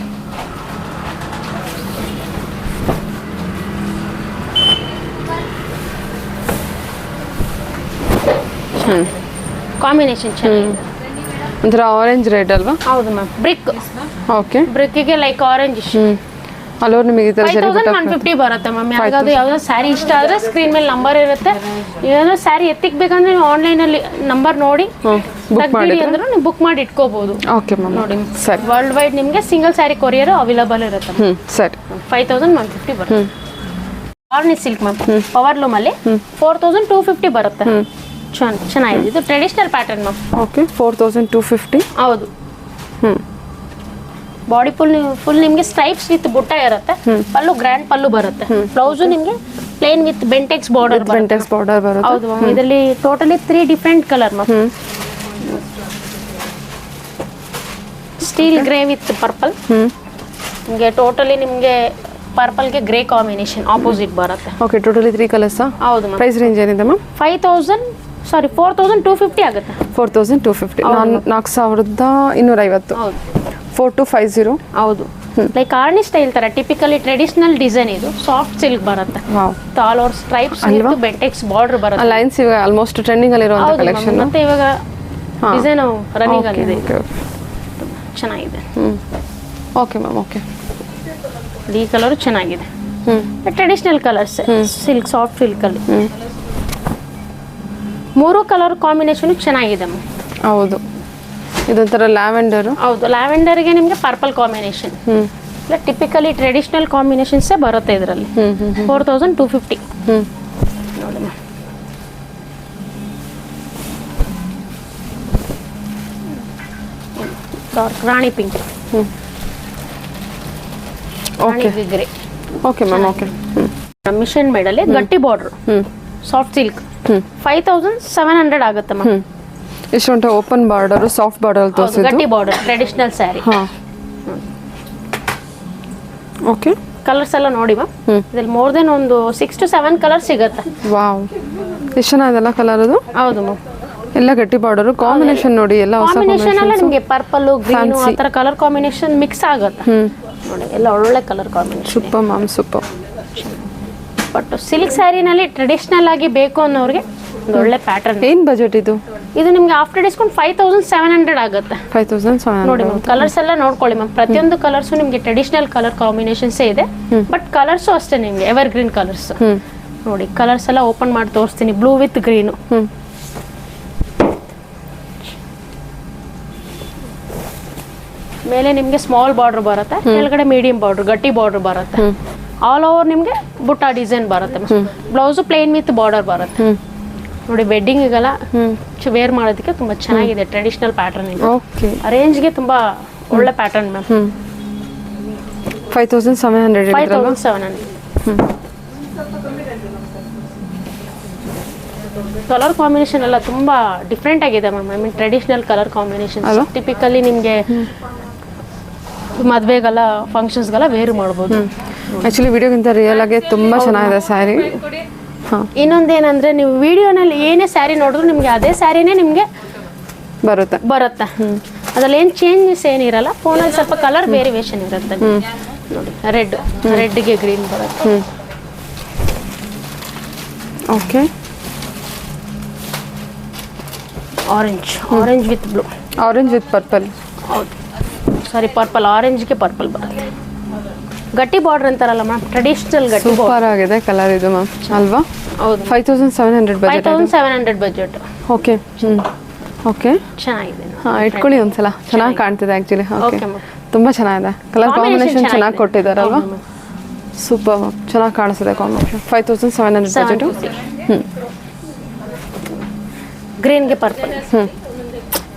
ಕಾಂಬಿನೇಷನ್ ಚೆನ್ನಾಗಿದೆ. ಒಂಥರ ಆರೆಂಜ್ ರೆಡ್ ಅಲ್ವಾ? ಹೌದು ಮ್ಯಾಮ್. ಬ್ರಿಕ್. ಓಕೆ. ಬ್ರಿಕ್ಕಿಗೆ ಲೈಕ್ ಆರೆಂಜ್. ಅಲ್ಲೋರು ನಿಮಗೆ ಈ ಥರ 5150 ಬರುತ್ತೆ ಮ್ಯಾಮ್. ಯಾವ್ದಾದ್ರು ಸ್ಯಾರಿ ಇಷ್ಟ ಆದರೆ ಸ್ಕ್ರೀನ್ ಮೇಲೆ ನಂಬರ್ ಇರುತ್ತೆ. ಏನಾದ್ರು ಸ್ಯಾರಿ ಎತ್ತಿಕ್ಬೇಕಂದ್ರೆ ನೀವು ಆನ್ಲೈನಲ್ಲಿ ನಂಬರ್ ನೋಡಿ ತೆಗ್ದಿಡಿ ಅಂದ್ರೆ ನೀವು ಬುಕ್ ಮಾಡಿ ಇಟ್ಕೋಬಹುದು. Okay ma'am. ನೋಡಿ ಸರಿ. ವರ್ಲ್ಡ್ ವೈಡ್ ನಿಮಗೆ ಸಿಂಗಲ್ ಸ್ಯಾರಿ ಕೊರಿಯರ್ ಅವೈಲಬಲ್ ಇರುತ್ತೆ. ಸರಿ. 5150 ಬರುತ್ತೆ. Arni silk ma'am. Power loom ಅಲ್ಲಿ 4250 ಬರುತ್ತೆ. ಚೆನ್ನಾಗಿದೆ. ಇದು ಟ್ರೆಡಿಷನಲ್ ಪ್ಯಾಟರ್ನ್ ಮ್ಯಾಮ್. ಓಕೆ. 4250. ಹೌದು. ಬಾಡಿ ಫುಲ್ ನಿಮಗೆ ಸ್ಟ್ರೈಪ್ಸ್ ವಿತ್ ಬುಟ್ಟ ಇರುತ್ತೆ. ಪಲ್ಲು ಗ್ರ್ಯಾಂಡ್ ಪಲ್ಲು ಬರುತ್ತೆ. ಬ್ಲೌಸು ನಿಮಗೆ ಪ್ಲೇನ್ ವಿತ್ ಬೆಂಟೆಕ್ಸ್ ಬಾರ್ಡರ್ ಬರುತ್ತೆ. ಹೌದು ಮ್ಯಾಮ್. ಇದರಲ್ಲಿ totally 3 different colour ma'am. Steel grey with purple. ನಿಮಗೆ ಟೋಟಲಿ ನಿಮಗೆ ಪರ್ಪಲ್ಗೆ ಗ್ರೇ ಕಾಂಬಿನೇಷನ್ ಆಪೋಸಿಟ್ ಬರುತ್ತೆ. ಓಕೆ, ಟೋಟಲಿ 3 ಕಲರ್ಸಾ? ಹೌದು ಮ್ಯಾಮ್. ಪ್ರೈಸ್ ರೇಂಜ್ ಏನಿದೆ ಮ್ಯಾಮ್? 4250 ಆಗುತ್ತೆ. 4250. 4250. ಹೌದು. 4250. ಹೌದು. ಲೈಕ್ ಆರ್ನಿ ಸ್ಟೈಲ್ ತರ ಟಿಪಿಕಲಿ ಟ್ರೆಡಿಷನಲ್ ಡಿಸೈನ್. ಇದು ಸಾಫ್ಟ್ ಸಿಲ್ಕ್ ಬರುತ್ತೆ. Wow. All over stripes with Bentex border ಬರುತ್ತೆ. ಲೈನ್ಸ್ ಇವಾಗ ಆಲ್ಮೋಸ್ಟ್ ಟ್ರೆಂಡಿಂಗ್ ಅಲ್ಲಿ ಇರುವಂತ ಕಲೆಕ್ಷನ್. ಮತ್ತೆ ಇವಾಗ ಡಿಸೈನ್ ರನ್ನಿಂಗ್ ಅಲ್ಲಿ ಇದೆ. ಚೆನ್ನಾಗಿದೆ. Okay ma'am. ಓಕೆ. ಈ ಕಲರ್ ಚೆನ್ನಾಗಿದೆ. Traditional colours silk, soft silk ಅಲ್ಲಿ 3 ಕಲರ್ ಕಾಂಬಿನೇಷನ್ ಚೆನ್ನಾಗಿದೆ ಮ್ಯಾಮ್. ಹೌದು, ಇದೊಂಥರ ಲ್ಯಾವೆಂಡರ್. ಹೌದು, ಲ್ಯಾವೆಂಡರ್ಗೆ ನಿಮಗೆ ಪರ್ಪಲ್ ಕಾಂಬಿನೇಷನ್. ಇಲ್ಲ ಟಿಪಿಕಲಿ ಟ್ರೆಡಿಷನಲ್ ಕಾಂಬಿನೇಷನ್ಸೇ ಬರುತ್ತೆ ಇದರಲ್ಲಿ. 4250. ನೋಡಿ ma'am. Dark rani pink. Okay. Grey. Okay ma'am. Okay. Machine ಮೇಡಲ್ಲಿ ಗಟ್ಟಿ ಬಾರ್ಡರ್ ಸಾಫ್ಟ್ ಸಿಲ್ಕ್ 5700 ಆಗುತ್ತೆ ಮ್ಯಾಮ್. ಇಷ್ಟೊಂದು ಓಪನ್ ಬಾರ್ಡರ್, ಸಾಫ್ಟ್ ಬಾರ್ಡರ್ ತೋರಿಸಿದ್ದು. ಗಟ್ಟಿ border traditional sari. Okay. Colours ಎಲ್ಲ ನೋಡಿ ಮ್ಯಾಮ್. ಇದ್ರಲ್ಲಿ ಮೋರ್ ದೆನ್ ಒಂದು 6 to 7 ಕಲರ್ ಸಿಗುತ್ತೆ. ವಾವ್, ಎಷ್ಟು ಚೆನ್ನಾಗಿದೆಲ್ಲ ಕಲರ್ ಅದು. ಹೌದು ಮ್ಯಾಮ್. ಎಲ್ಲ ಗಟ್ಟಿ ಬಾರ್ಡರ್ ಕಾಂಬಿನೇಷನ್ ನೋಡಿ. ಎಲ್ಲ ಹೊಸ ಕಾಂಬಿನೇಷನ್ ಎಲ್ಲ ನಿಮಗೆ ಪರ್ಪಲ್ ಗ್ರೀನ್ ಆ ಥರ ಕಲರ್ ಕಾಂಬಿನೇಷನ್ ಮಿಕ್ಸ್ ಆಗುತ್ತೆ. ನೋಡಿ ಎಲ್ಲ ಒಳ್ಳೆ colour combination. Super ma'am, super. But silk ಸ್ಯಾರಿನಲ್ಲಿ ಟ್ರೆಡಿಷನಲ್ ಆಗಿ ಬೇಕು ಅನ್ನೋರಿಗೆ ಒಂದು ಒಳ್ಳೆ ಪ್ಯಾಟರ್ನ್. ಏನು ಬಜೆಟ್ ಇದು? ಇದು ನಿಮಗೆ ಆಫ್ಟರ್ ಡಿಸ್ಕೌಂಟ್ 5700 ಆಗುತ್ತೆ. 5700. ನೋಡಿ ಮ್ಯಾಮ್, ಕಲರ್ಸ್ ಎಲ್ಲ ನೋಡ್ಕೊಳ್ಳಿ ಮ್ಯಾಮ್. ಪ್ರತಿಯೊಂದು ಕಲರ್ಸು ನಿಮಗೆ ಟ್ರೆಡಿಷನಲ್ ಕಲರ್ ಕಾಂಬಿನೇಷನ್ಸೇ ಇದೆ. ಬಟ್ ಕಲರ್ಸು ಅಷ್ಟೇ ನಿಮಗೆ ಎವರ್ ಗ್ರೀನ್ ಕಲರ್ಸ್. ನೋಡಿ ಕಲರ್ಸ್ ಎಲ್ಲ ಓಪನ್ ಮಾಡಿ ತೋರಿಸ್ತೀನಿ. Blue with green. ಮೇಲೆ ನಿಮಗೆ ಸ್ಮಾಲ್ ಬಾರ್ಡರ್ ಬರುತ್ತೆ, ಕೆಳಗಡೆ ಮೀಡಿಯಂ ಬಾರ್ಡರ್, ಗಟ್ಟಿ ಬಾರ್ಡರ್ ಬರುತ್ತೆ. ಆಲ್ ಓವರ್ ನಿಮಗೆ ಬುಟ್ಟ ಡಿಸೈನ್ ಬರುತ್ತೆ. ಬ್ಲೌಸು ಪ್ಲೇನ್ ವಿತ್ ಬಾರ್ಡರ್ ಬರುತ್ತೆ. ನೋಡಿ ವೆಡ್ಡಿಂಗಿಗೆಲ್ಲ ವೇರ್ ಮಾಡೋದಕ್ಕೆ ತುಂಬಾ ಚೆನ್ನಾಗಿದೆ. ಟ್ರೆಡಿಷನಲ್ ಪ್ಯಾಟರ್ನ್ ಇದೆ. ರೇಂಜ್ಗೆ ತುಂಬಾ ಒಳ್ಳೆ ಪ್ಯಾಟರ್ನ್ ಮ್ಯಾಮ್. 5700. 5700. ಕಲರ್ ಕಾಂಬಿನೇಷನ್ ಎಲ್ಲ ತುಂಬಾ ಡಿಫ್ರೆಂಟ್ ಆಗಿದೆ ma'am. I mean traditional colour combination typically ನಿಮಗೆ ಮದುವೆಗೆಲ್ಲ ಫಂಕ್ಷನ್ಸ್ಗೆಲ್ಲ ವೇರ್ ಮಾಡ್ಬೋದು. ಆ್ಯಕ್ಚುಲಿ ವಿಡಿಯೋಗಿಂತ ರಿಯಲ್ ಆಗಿ ತುಂಬ ಚೆನ್ನಾಗಿದೆ ಸ್ಯಾರಿ. ಇನ್ನೊಂದೇನಂದ್ರೆ ನೀವು ವಿಡಿಯೋನಲ್ಲಿ ಏನೇ ಸ್ಯಾರಿ ನೋಡಿದ್ರು ನಿಮಗೆ ಅದೇ ಸ್ಯಾರಿನೇ ನಿಮಗೆ ಬರುತ್ತೆ. ಅದ್ರಲ್ಲಿ ಏನು ಚೇಂಜಸ್ ಏನಿರಲ್ಲ. ಫೋನಲ್ಲಿ ಸ್ವಲ್ಪ ಕಲರ್ ವೇರಿಯೇಷನ್ ಇರುತ್ತೆ. ನೋಡಿ ರೆಡ್ಗೆ ಗ್ರೀನ್ ಬರುತ್ತೆ. Okay. Orange with blue. Orange with purple. ಹೌದು, ಸಾರಿ ಪರ್ಪಲ್. ಆರೆಂಜ್ಗೆ ಪರ್ಪಲ್ ಬರುತ್ತೆ. ಗಟ್ಟಿ ಬಾರ್ಡರ್ ಅಂತಾರಲ್ಲ ಮ್ಯಾಮ್, ಟ್ರೆಡಿಷನಲ್ ಗಟ್ಟಿ. ಸೂಪರ್ ಆಗಿದೆ ಕಲರ್ ಇದು ಮ್ಯಾಮ್ ಅಲ್ವಾ? ಹೌದು. 5700 ಬಜೆಟ್. 5700 ಬಜೆಟ್. ಓಕೆ. ಓಕೆ, ಚೆನ್ನಾಗಿದೆ. ಹಾಂ, ಇಟ್ಕೊಳ್ಳಿ ಒಂದ್ಸಲ. ಚೆನ್ನಾಗಿ ಕಾಣ್ತಿದೆ ಆ್ಯಕ್ಚುಲಿ. Okay, ma'am. ತುಂಬ ಚೆನ್ನಾಗಿದೆ. ಕಲರ್ ಕಾಂಬಿನೇಷನ್ ಚೆನ್ನಾಗಿ ಕೊಟ್ಟಿದ್ದಾರಲ್ವಾ? ಸೂಪರ್ ಮ್ಯಾಮ್, ಚೆನ್ನಾಗಿ ಕಾಣಿಸ್ತಿದೆ ಕಾಂಬಿನೇಷನ್. 5700 ಬಜೆಟು. ಗ್ರೀನ್ಗೆ ಪರ್ಪಲ್.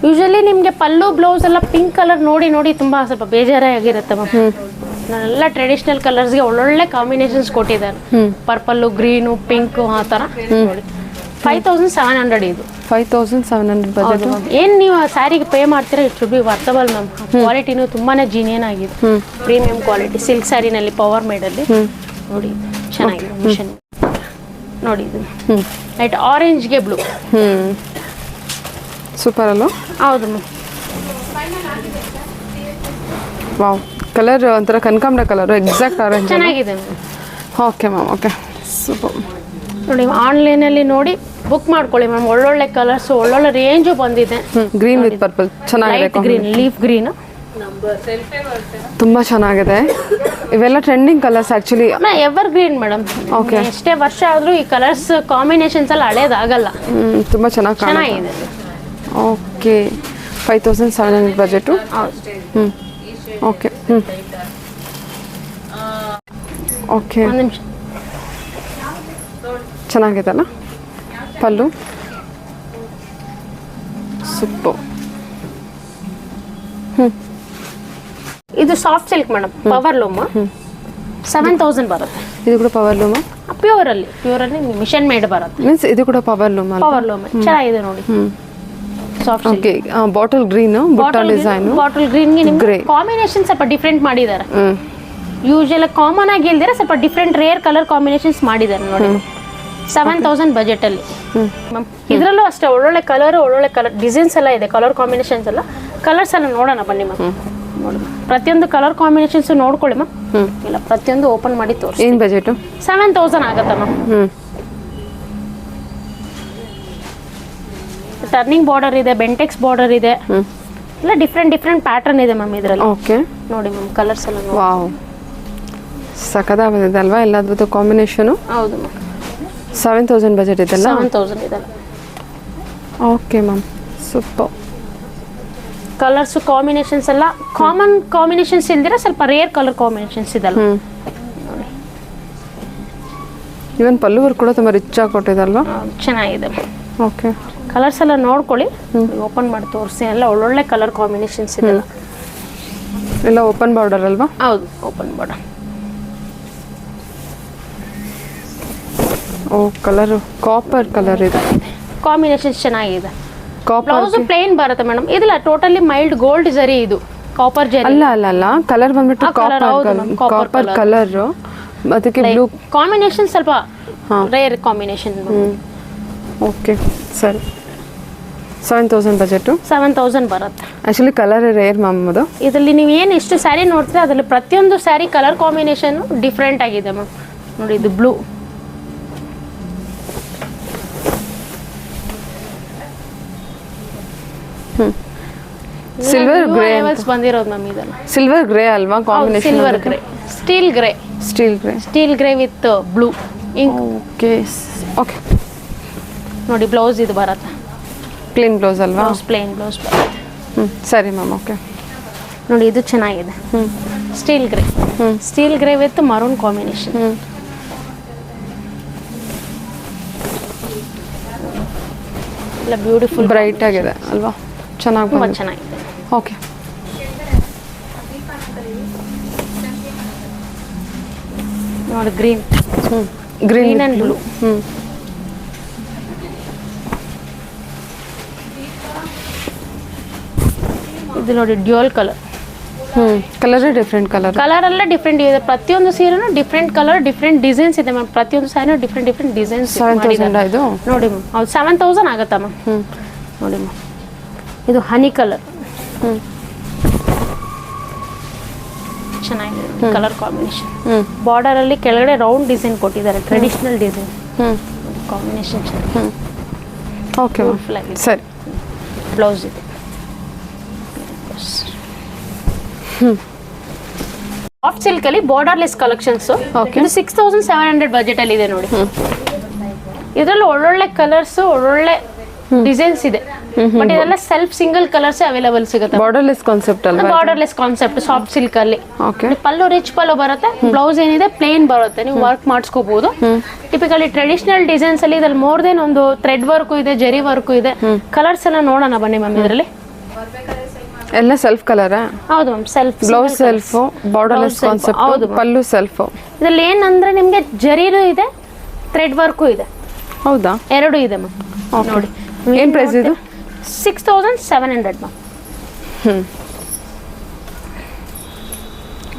ಯೂಶಲಿ ನಿಮಗೆ ಪಲ್ಲು ಬ್ಲೌಸ್ ಎಲ್ಲ ಪಿಂಕ್ ಕಲರ್ ನೋಡಿ ತುಂಬ ಸ್ವಲ್ಪ ಬೇಜಾರೇ ಆಗಿರುತ್ತೆ ಮ್ಯಾಮ್. ನಾನೆಲ್ಲ ಟ್ರೆಡಿಷನಲ್ ಕಲರ್ಸ್ಗೆ ಒಳ್ಳೊಳ್ಳೆ ಕಾಂಬಿನೇಷನ್ಸ್ ಕೊಟ್ಟಿದ್ದಾರೆ. ಪರ್ಪಲ್ಲು, ಗ್ರೀನು, ಪಿಂಕು ಆ ಥರ. ನೋಡಿ 5700 ಇದು. 5700 ಬಜೆಟ್. ಏನು ನೀವು ಸ್ಯಾರಿಗೆ ಪೇ ಮಾಡ್ತೀರಾ, it should be worthable ma'am. ಕ್ವಾಲಿಟಿನೂ ತುಂಬಾ ಜೀನಿಯನ್ ಆಗಿದೆ. ಪ್ರೀಮಿಯಂ ಕ್ವಾಲಿಟಿ ಸಿಲ್ಕ್ ಸ್ಯಾರಿನಲ್ಲಿ ಪವರ್ ಮೇಡಲ್ಲಿ. ನೋಡಿ ಚೆನ್ನಾಗಿದೆ ಮಿಷನ್. ನೋಡಿ ಇದು ಲೈಟ್ ಆರೆಂಜ್ಗೆ ಬ್ಲೂ. ಸೂಪರ್ ಅಲ್ವಾ? ಹೌದು ಮ್ಯಾಮ್. ವಾವ್, ಕಲರ್ ಒಂಥರ ಕನಕಾಂಬರ ಕಲರ್, ಎಕ್ಸಾಕ್ಟ್ ಆರೆಂಜ್. ಚೆನ್ನಾಗಿದೆ ma'am. Okay ma'am, okay, super. ನೋಡಿ ಆನ್ಲೈನಲ್ಲಿ ನೋಡಿ ಬುಕ್ ಮಾಡ್ಕೊಳ್ಳಿ ಮ್ಯಾಮ್. ಒಳ್ಳೊಳ್ಳೆ ಕಲರ್ಸ್, ಒಳ್ಳೊಳ್ಳೆ ರೇಂಜು ಬಂದಿದೆ. ಗ್ರೀನ್ ವಿತ್ ಪರ್ಪಲ್ ಚೆನ್ನಾಗಿದೆ. ಗ್ರೀನ್, ಲೀಫ್ ಗ್ರೀನ್ ತುಂಬ ಚೆನ್ನಾಗಿದೆ. ಇವೆಲ್ಲ trending colours actually. Ever green madam. Okay, ಎಷ್ಟೇ ವರ್ಷ ಆದರೂ ಈ ಕಲರ್ಸ್ ಕಾಂಬಿನೇಷನ್ಸ್ ಎಲ್ಲ ಹಳೇದಾಗಲ್ಲ. ತುಂಬ ಚೆನ್ನಾಗಿದೆ. Okay, 5700 budget. ಓಕೆ. ಓಕೆ, ಒಂದು ನಿಮಿಷ. ಚೆನ್ನಾಗಿದೆಲ್ಲ ಪಲ್ಲು. ಸೂಪರ್. ಇದು soft silk madam, power loom. 7000 ಬರುತ್ತೆ. ಇದು ಕೂಡ ಪವರ್ ಲೂಮ್. ಪ್ಯೂರಲ್ಲಿ ಮಿಷನ್ ಮೇಡ್ ಬರುತ್ತೆ. ಮೀನ್ಸ್ ಇದು ಕೂಡ ಪವರ್ ಲೂಮ್. ಪವರ್ ಲೂಮ್ ಚೆನ್ನಾಗಿದೆ ನೋಡಿ. Soft okay. ಬಾಟಲ್ ಗ್ರೀನ್ ಬುಟ್ಟ ಡಿಸೈನ್. ಬಾಟಲ್ ಗ್ರೀನ್ಗೆ ನಿಮ್ಗೆ ಕಾಂಬಿನೇಷನ್ ಸ್ವಲ್ಪ ಡಿಫ್ರೆಂಟ್ ಮಾಡಿದ್ದಾರೆ. ಯೂಶುವಲ್ ಕಾಮನ್ ಆಗಿ ಹೇಳ್ದಿರ ಸ್ವಲ್ಪ ಡಿಫ್ರೆಂಟ್ ರೇರ್ ಕಲರ್ ಕಾಂಬಿನೇಷನ್ಸ್ ಮಾಡಿದ್ದಾರೆ ನೋಡಿ. 7000 ಬಜೆಟಲ್ಲಿ ಮ್ಯಾಮ್. ಇದರಲ್ಲೂ ಅಷ್ಟೇ ಒಳ್ಳೊಳ್ಳೆ ಕಲರ್ ಡಿಸೈನ್ಸ್ ಎಲ್ಲ ಇದೆ. ಕಲರ್ ಕಾಂಬಿನೇಷನ್ಸ್ ಎಲ್ಲ ಕಲರ್ಸ್ ಎಲ್ಲ ನೋಡೋಣ ಬನ್ನಿ ಮ್ಯಾಮ್. ನೋಡಿ ಪ್ರತಿಯೊಂದು ಕಲರ್ ಕಾಂಬಿನೇಷನ್ಸ್ ನೋಡ್ಕೊಳ್ಳಿ ಮ್ಯಾಮ್. ಇಲ್ಲ ಪ್ರತಿಯೊಂದು ಓಪನ್ ಮಾಡಿ ತೋರಿಸಿ. ಏನು ಬಜೆಟು? 7000 ಆಗುತ್ತೆ ಮ್ಯಾಮ್. ಟರ್ನಿಂಗ್ ಬಾರ್ಡರ್ ಇದೆ, ಬೆಂಟೆಕ್ಸ್ ಬಾರ್ಡರ್ ಇದೆ. ಎಲ್ಲ ಡಿಫ್ರೆಂಟ್ ಪ್ಯಾಟರ್ನ್ ಇದೆ ಮ್ಯಾಮ್ ಇದರಲ್ಲಿ. ಓಕೆ, ನೋಡಿ ಮ್ಯಾಮ್ ಕಲರ್ಸ್ ಎಲ್ಲ. ವಾವ್, ಸಖತ್ತಾಗಿದೆ ಅಲ್ವಾ ಎಲ್ಲದ್ರದ್ದು ಕಾಂಬಿನೇಷನು? ಹೌದು ಮ್ಯಾಮ್. 7000 ಬಜೆಟ್ ಇದೆಲ್ಲ. 7000 ಇದೆಲ್ಲ. Okay ma'am, super. Colours combinations ಎಲ್ಲ ಕಾಮನ್ ಕಾಂಬಿನೇಷನ್ಸ್ ಇಲ್ದಿರ ಸ್ವಲ್ಪ ರೇರ್ ಕಲರ್ ಕಾಂಬಿನೇಷನ್ಸ್ ಇದೆಲ್ಲ. ಇವನ್ ಪಲ್ಲು ವರ್ಕ್ ಕೂಡ ತುಂಬ ರಿಚ್ ಆಗಿ ಕೊಟ್ಟಿದಲ್ವಾ? ಚೆನ್ನಾಗಿದೆ. ಓಕೆ, ಕಲರ್ಸ್ ಎಲ್ಲ ನೋಡ್ಕೊಳ್ಳಿ. ಓಪನ್ ಮಾಡಿ ತೋರಿಸಿ. ಎಲ್ಲ ಒಳ್ಳೊಳ್ಳೆ ಕಲರ್ ಕಾಂಬಿನೇಷನ್ಸ್ ಇದೆಲ್ಲ. ಎಲ್ಲ ಓಪನ್ ಬಾರ್ಡರ್ ಅಲ್ವಾ? ಹೌದು, ಓಪನ್ ಬಾರ್ಡರ್. ಓ, ಕಲರ್ ಕಾಪರ್ ಕಲರ್ ಇದೆ. ಕಾಂಬಿನೇಷನ್ಸ್ ಚೆನ್ನಾಗಿದೆ. ಕಾಪರ್ ಬ್ಲೌಸ್ ಪ್ಲೇನ್ ಬರುತ್ತೆ ಮೇಡಮ್. ಇದಿಲ್ಲ ಟೋಟಲಿ ಮೈಲ್ಡ್ ಗೋಲ್ಡ್ ಜರಿ. ಇದು ಕಾಪರ್ ಜರಿ ಅಲ್ಲ, ಕಲರ್ ಬಂದ್ಬಿಟ್ಟು ಕಾಪರ್ ಕಲರ್. ಅದಕ್ಕೆ ಬ್ಲೂ ಕಾಂಬಿನೇಷನ್ ಸ್ವಲ್ಪ ರೇರ್ ಕಾಂಬಿನೇಷನ್. ಓಕೆ, ಸರಿ. 7000 ಬಜೆಟು. 7000 ಬರುತ್ತೆ. ಆ್ಯಕ್ಚುಲಿ ಕಲರ್ ರೇರ್ ಮ್ಯಾಮ್ ಅದು. ಇದರಲ್ಲಿ ನೀವು ಏನು ಎಷ್ಟು ಸ್ಯಾರಿ ನೋಡ್ತೀರಾ ಅದರಲ್ಲಿ ಪ್ರತಿಯೊಂದು ಸ್ಯಾರಿ ಕಲರ್ ಕಾಂಬಿನೇಷನ್ ಡಿಫ್ರೆಂಟ್ ಆಗಿದೆ ಮ್ಯಾಮ್. ನೋಡಿ ಇದು ಬ್ಲೂ. ಸಿಲ್ವರ್ ಗ್ರೇ ಬಂದಿರೋದು ಮ್ಯಾಮ್. ಇದೆಲ್ಲ ಸಿಲ್ವರ್ ಗ್ರೇ ಅಲ್ವಾ combination? Silver grey, steel grey steel grey with blue. Ink okay okay. ನೋಡಿ ಬ್ಲೌಸ್ ಇದು ಬರುತ್ತೆ, ಪ್ಲೇನ್ ಬ್ಲೌಸ್ ಅಲ್ವಾ? ಬ್ಲೌಸ್ ಪ್ಲೇನ್ ಬ್ಲೌಸ್ ಬರುತ್ತೆ. ಸರಿ ಮ್ಯಾಮ್. ಓಕೆ ನೋಡಿ ಇದು ಚೆನ್ನಾಗಿದೆ, steel grey. Steel grey with maroon combination. ಎಲ್ಲ ಬ್ಯೂಟಿಫುಲ್ ಬ್ರೈಟ್ ಆಗಿದೆ ಅಲ್ವಾ? ಚೆನ್ನಾಗಿ ತುಂಬ ಚೆನ್ನಾಗಿದೆ. ಓಕೆ. ನೋಡಿ ಗ್ರೀನ್, ಗ್ರೀನ್ ಆ್ಯಂಡ್ ಬ್ಲೂ. ಇದು ನೋಡಿ ಡ್ಯೂಯಲ್ ಕಲರ್. ಕಲರೇ ಡಿಫ್ರೆಂಟ್ ಕಲರ್. ಕಲರ್ ಎಲ್ಲ ಡಿಫ್ರೆಂಟ್ ಇದೆ, ಪ್ರತಿಯೊಂದು ಸೀರೆನೂ ಡಿಫ್ರೆಂಟ್ ಕಲರ್, ಡಿಫ್ರೆಂಟ್ ಡಿಸೈನ್ಸ್ ಇದೆ ಮ್ಯಾಮ್. ಪ್ರತಿಯೊಂದು ಸ್ಯಾರಿನೂ ಡಿಫ್ರೆಂಟ್ ಡಿಫ್ರೆಂಟ್ ಡಿಸೈನ್ಸ್. 7,000 ಇದು ನೋಡಿ ಮ್ಯಾಮ್, ಹೌದು 7,000 ಆಗುತ್ತಾ ಮ್ಯಾಮ್. ನೋಡಿ ಮ್ಯಾಮ್, ಇದು ಹನಿ ಕಲರ್ ಚೆನ್ನಾಗಿದೆ, ಕಲರ್ ಕಾಂಬಿನೇಷನ್. ಬಾರ್ಡರ್ ಅಲ್ಲಿ ಕೆಳಗಡೆ ರೌಂಡ್ ಡಿಸೈನ್ ಕೊಟ್ಟಿದ್ದಾರೆ, ಟ್ರೆಡಿಷನಲ್ ಡಿಸೈನ್. ಕಾಂಬಿನೇಷನ್ ಚೆನ್ನಾಗಿದೆ. ಓಕೆ ಬ್ಯೂಟಿಫುಲ್ ಆಗಿದೆ. ಸರಿ. ಬ್ಲೌಸ್ ಇದೆ. ಸಾಫ್ಟ್ ಸಿಲ್ಕ್ ಅಲ್ಲಿ ಬಾರ್ಡರ್ಲೆಸ್ ಕಲೆಕ್ಷನ್ಸ್. ಇದು 6,700 ಬಜೆಟ್ ಅಲ್ಲಿ ಇದೆ ನೋಡಿ. ಇದರಲ್ಲಿ ಒಳ್ಳೊಳ್ಳೆ ಕಲರ್ಸ್, ಒಳ್ಳೊಳ್ಳೆ ಡಿಸೈನ್ಸ್ ಇದೆ. ಬಟ್ ಇದೆಲ್ಲ ಸೆಲ್ಫ್ ಸಿಂಗಲ್ ಕಲರ್ಸ್ ಅವೈಲೇಬಲ್ ಸಿಗುತ್ತೆ. ಬಾರ್ಡರ್ಲೆಸ್ ಕಾನ್ಸೆಪ್ಟ್ ಅಲ್ವಾ? ಬಾರ್ಡರ್ಲೆಸ್ ಕಾನ್ಸೆಪ್ಟ್ ಸಾಫ್ಟ್ ಸಿಲ್ಕ್ ಅಲ್ಲಿ. ಓಕೆ. ಪಲ್ಲು ರಿಚ್ ಪಲ್ಲು ಬರುತ್ತೆ, ಬ್ಲೌಸ್ ಏನಿದೆ ಪ್ಲೇನ್ ಬರುತ್ತೆ, ನೀವು ವರ್ಕ್ ಮಾಡಿಸ್ಕೋಬಹುದು. ಟಿಪಿಕಲಿ ಟ್ರೆಡಿಷನಲ್ ಡಿಸೈನ್ಸ್ ಅಲ್ಲಿ ಇದ್ರಲ್ಲಿ ಮೋರ್ ದೆನ್ ಒಂದು ಥ್ರೆಡ್ ವರ್ಕ್ ಇದೆ, ಜರಿ ವರ್ಕ್ ಇದೆ. ಕಲರ್ಸ್ ಎಲ್ಲ ನೋಡೋಣ ಬನ್ನಿ ಮ್ಯಾಮ್. ಇದರಲ್ಲಿ ಎಲ್ಲ ಸೆಲ್ಫ್ ಕಲರಾ? ಹೌದು ma'am, self. Blouse self, borderless concept, pallu self. ಇದ್ರಲ್ಲಿ ಏನಂದ್ರೆ ನಿಮ್ಗೆ ಜರಿನೂ ಇದೆ, ಥ್ರೆಡ್ ವರ್ಕು ಇದೆ. ಹೌದಾ? ಎರಡು ಇದೆ ಮ್ಯಾಮ್. ನೋಡಿ ಏನು ಪ್ರೈಸ್ ಇದು? 6,700 ಮ್ಯಾಮ್.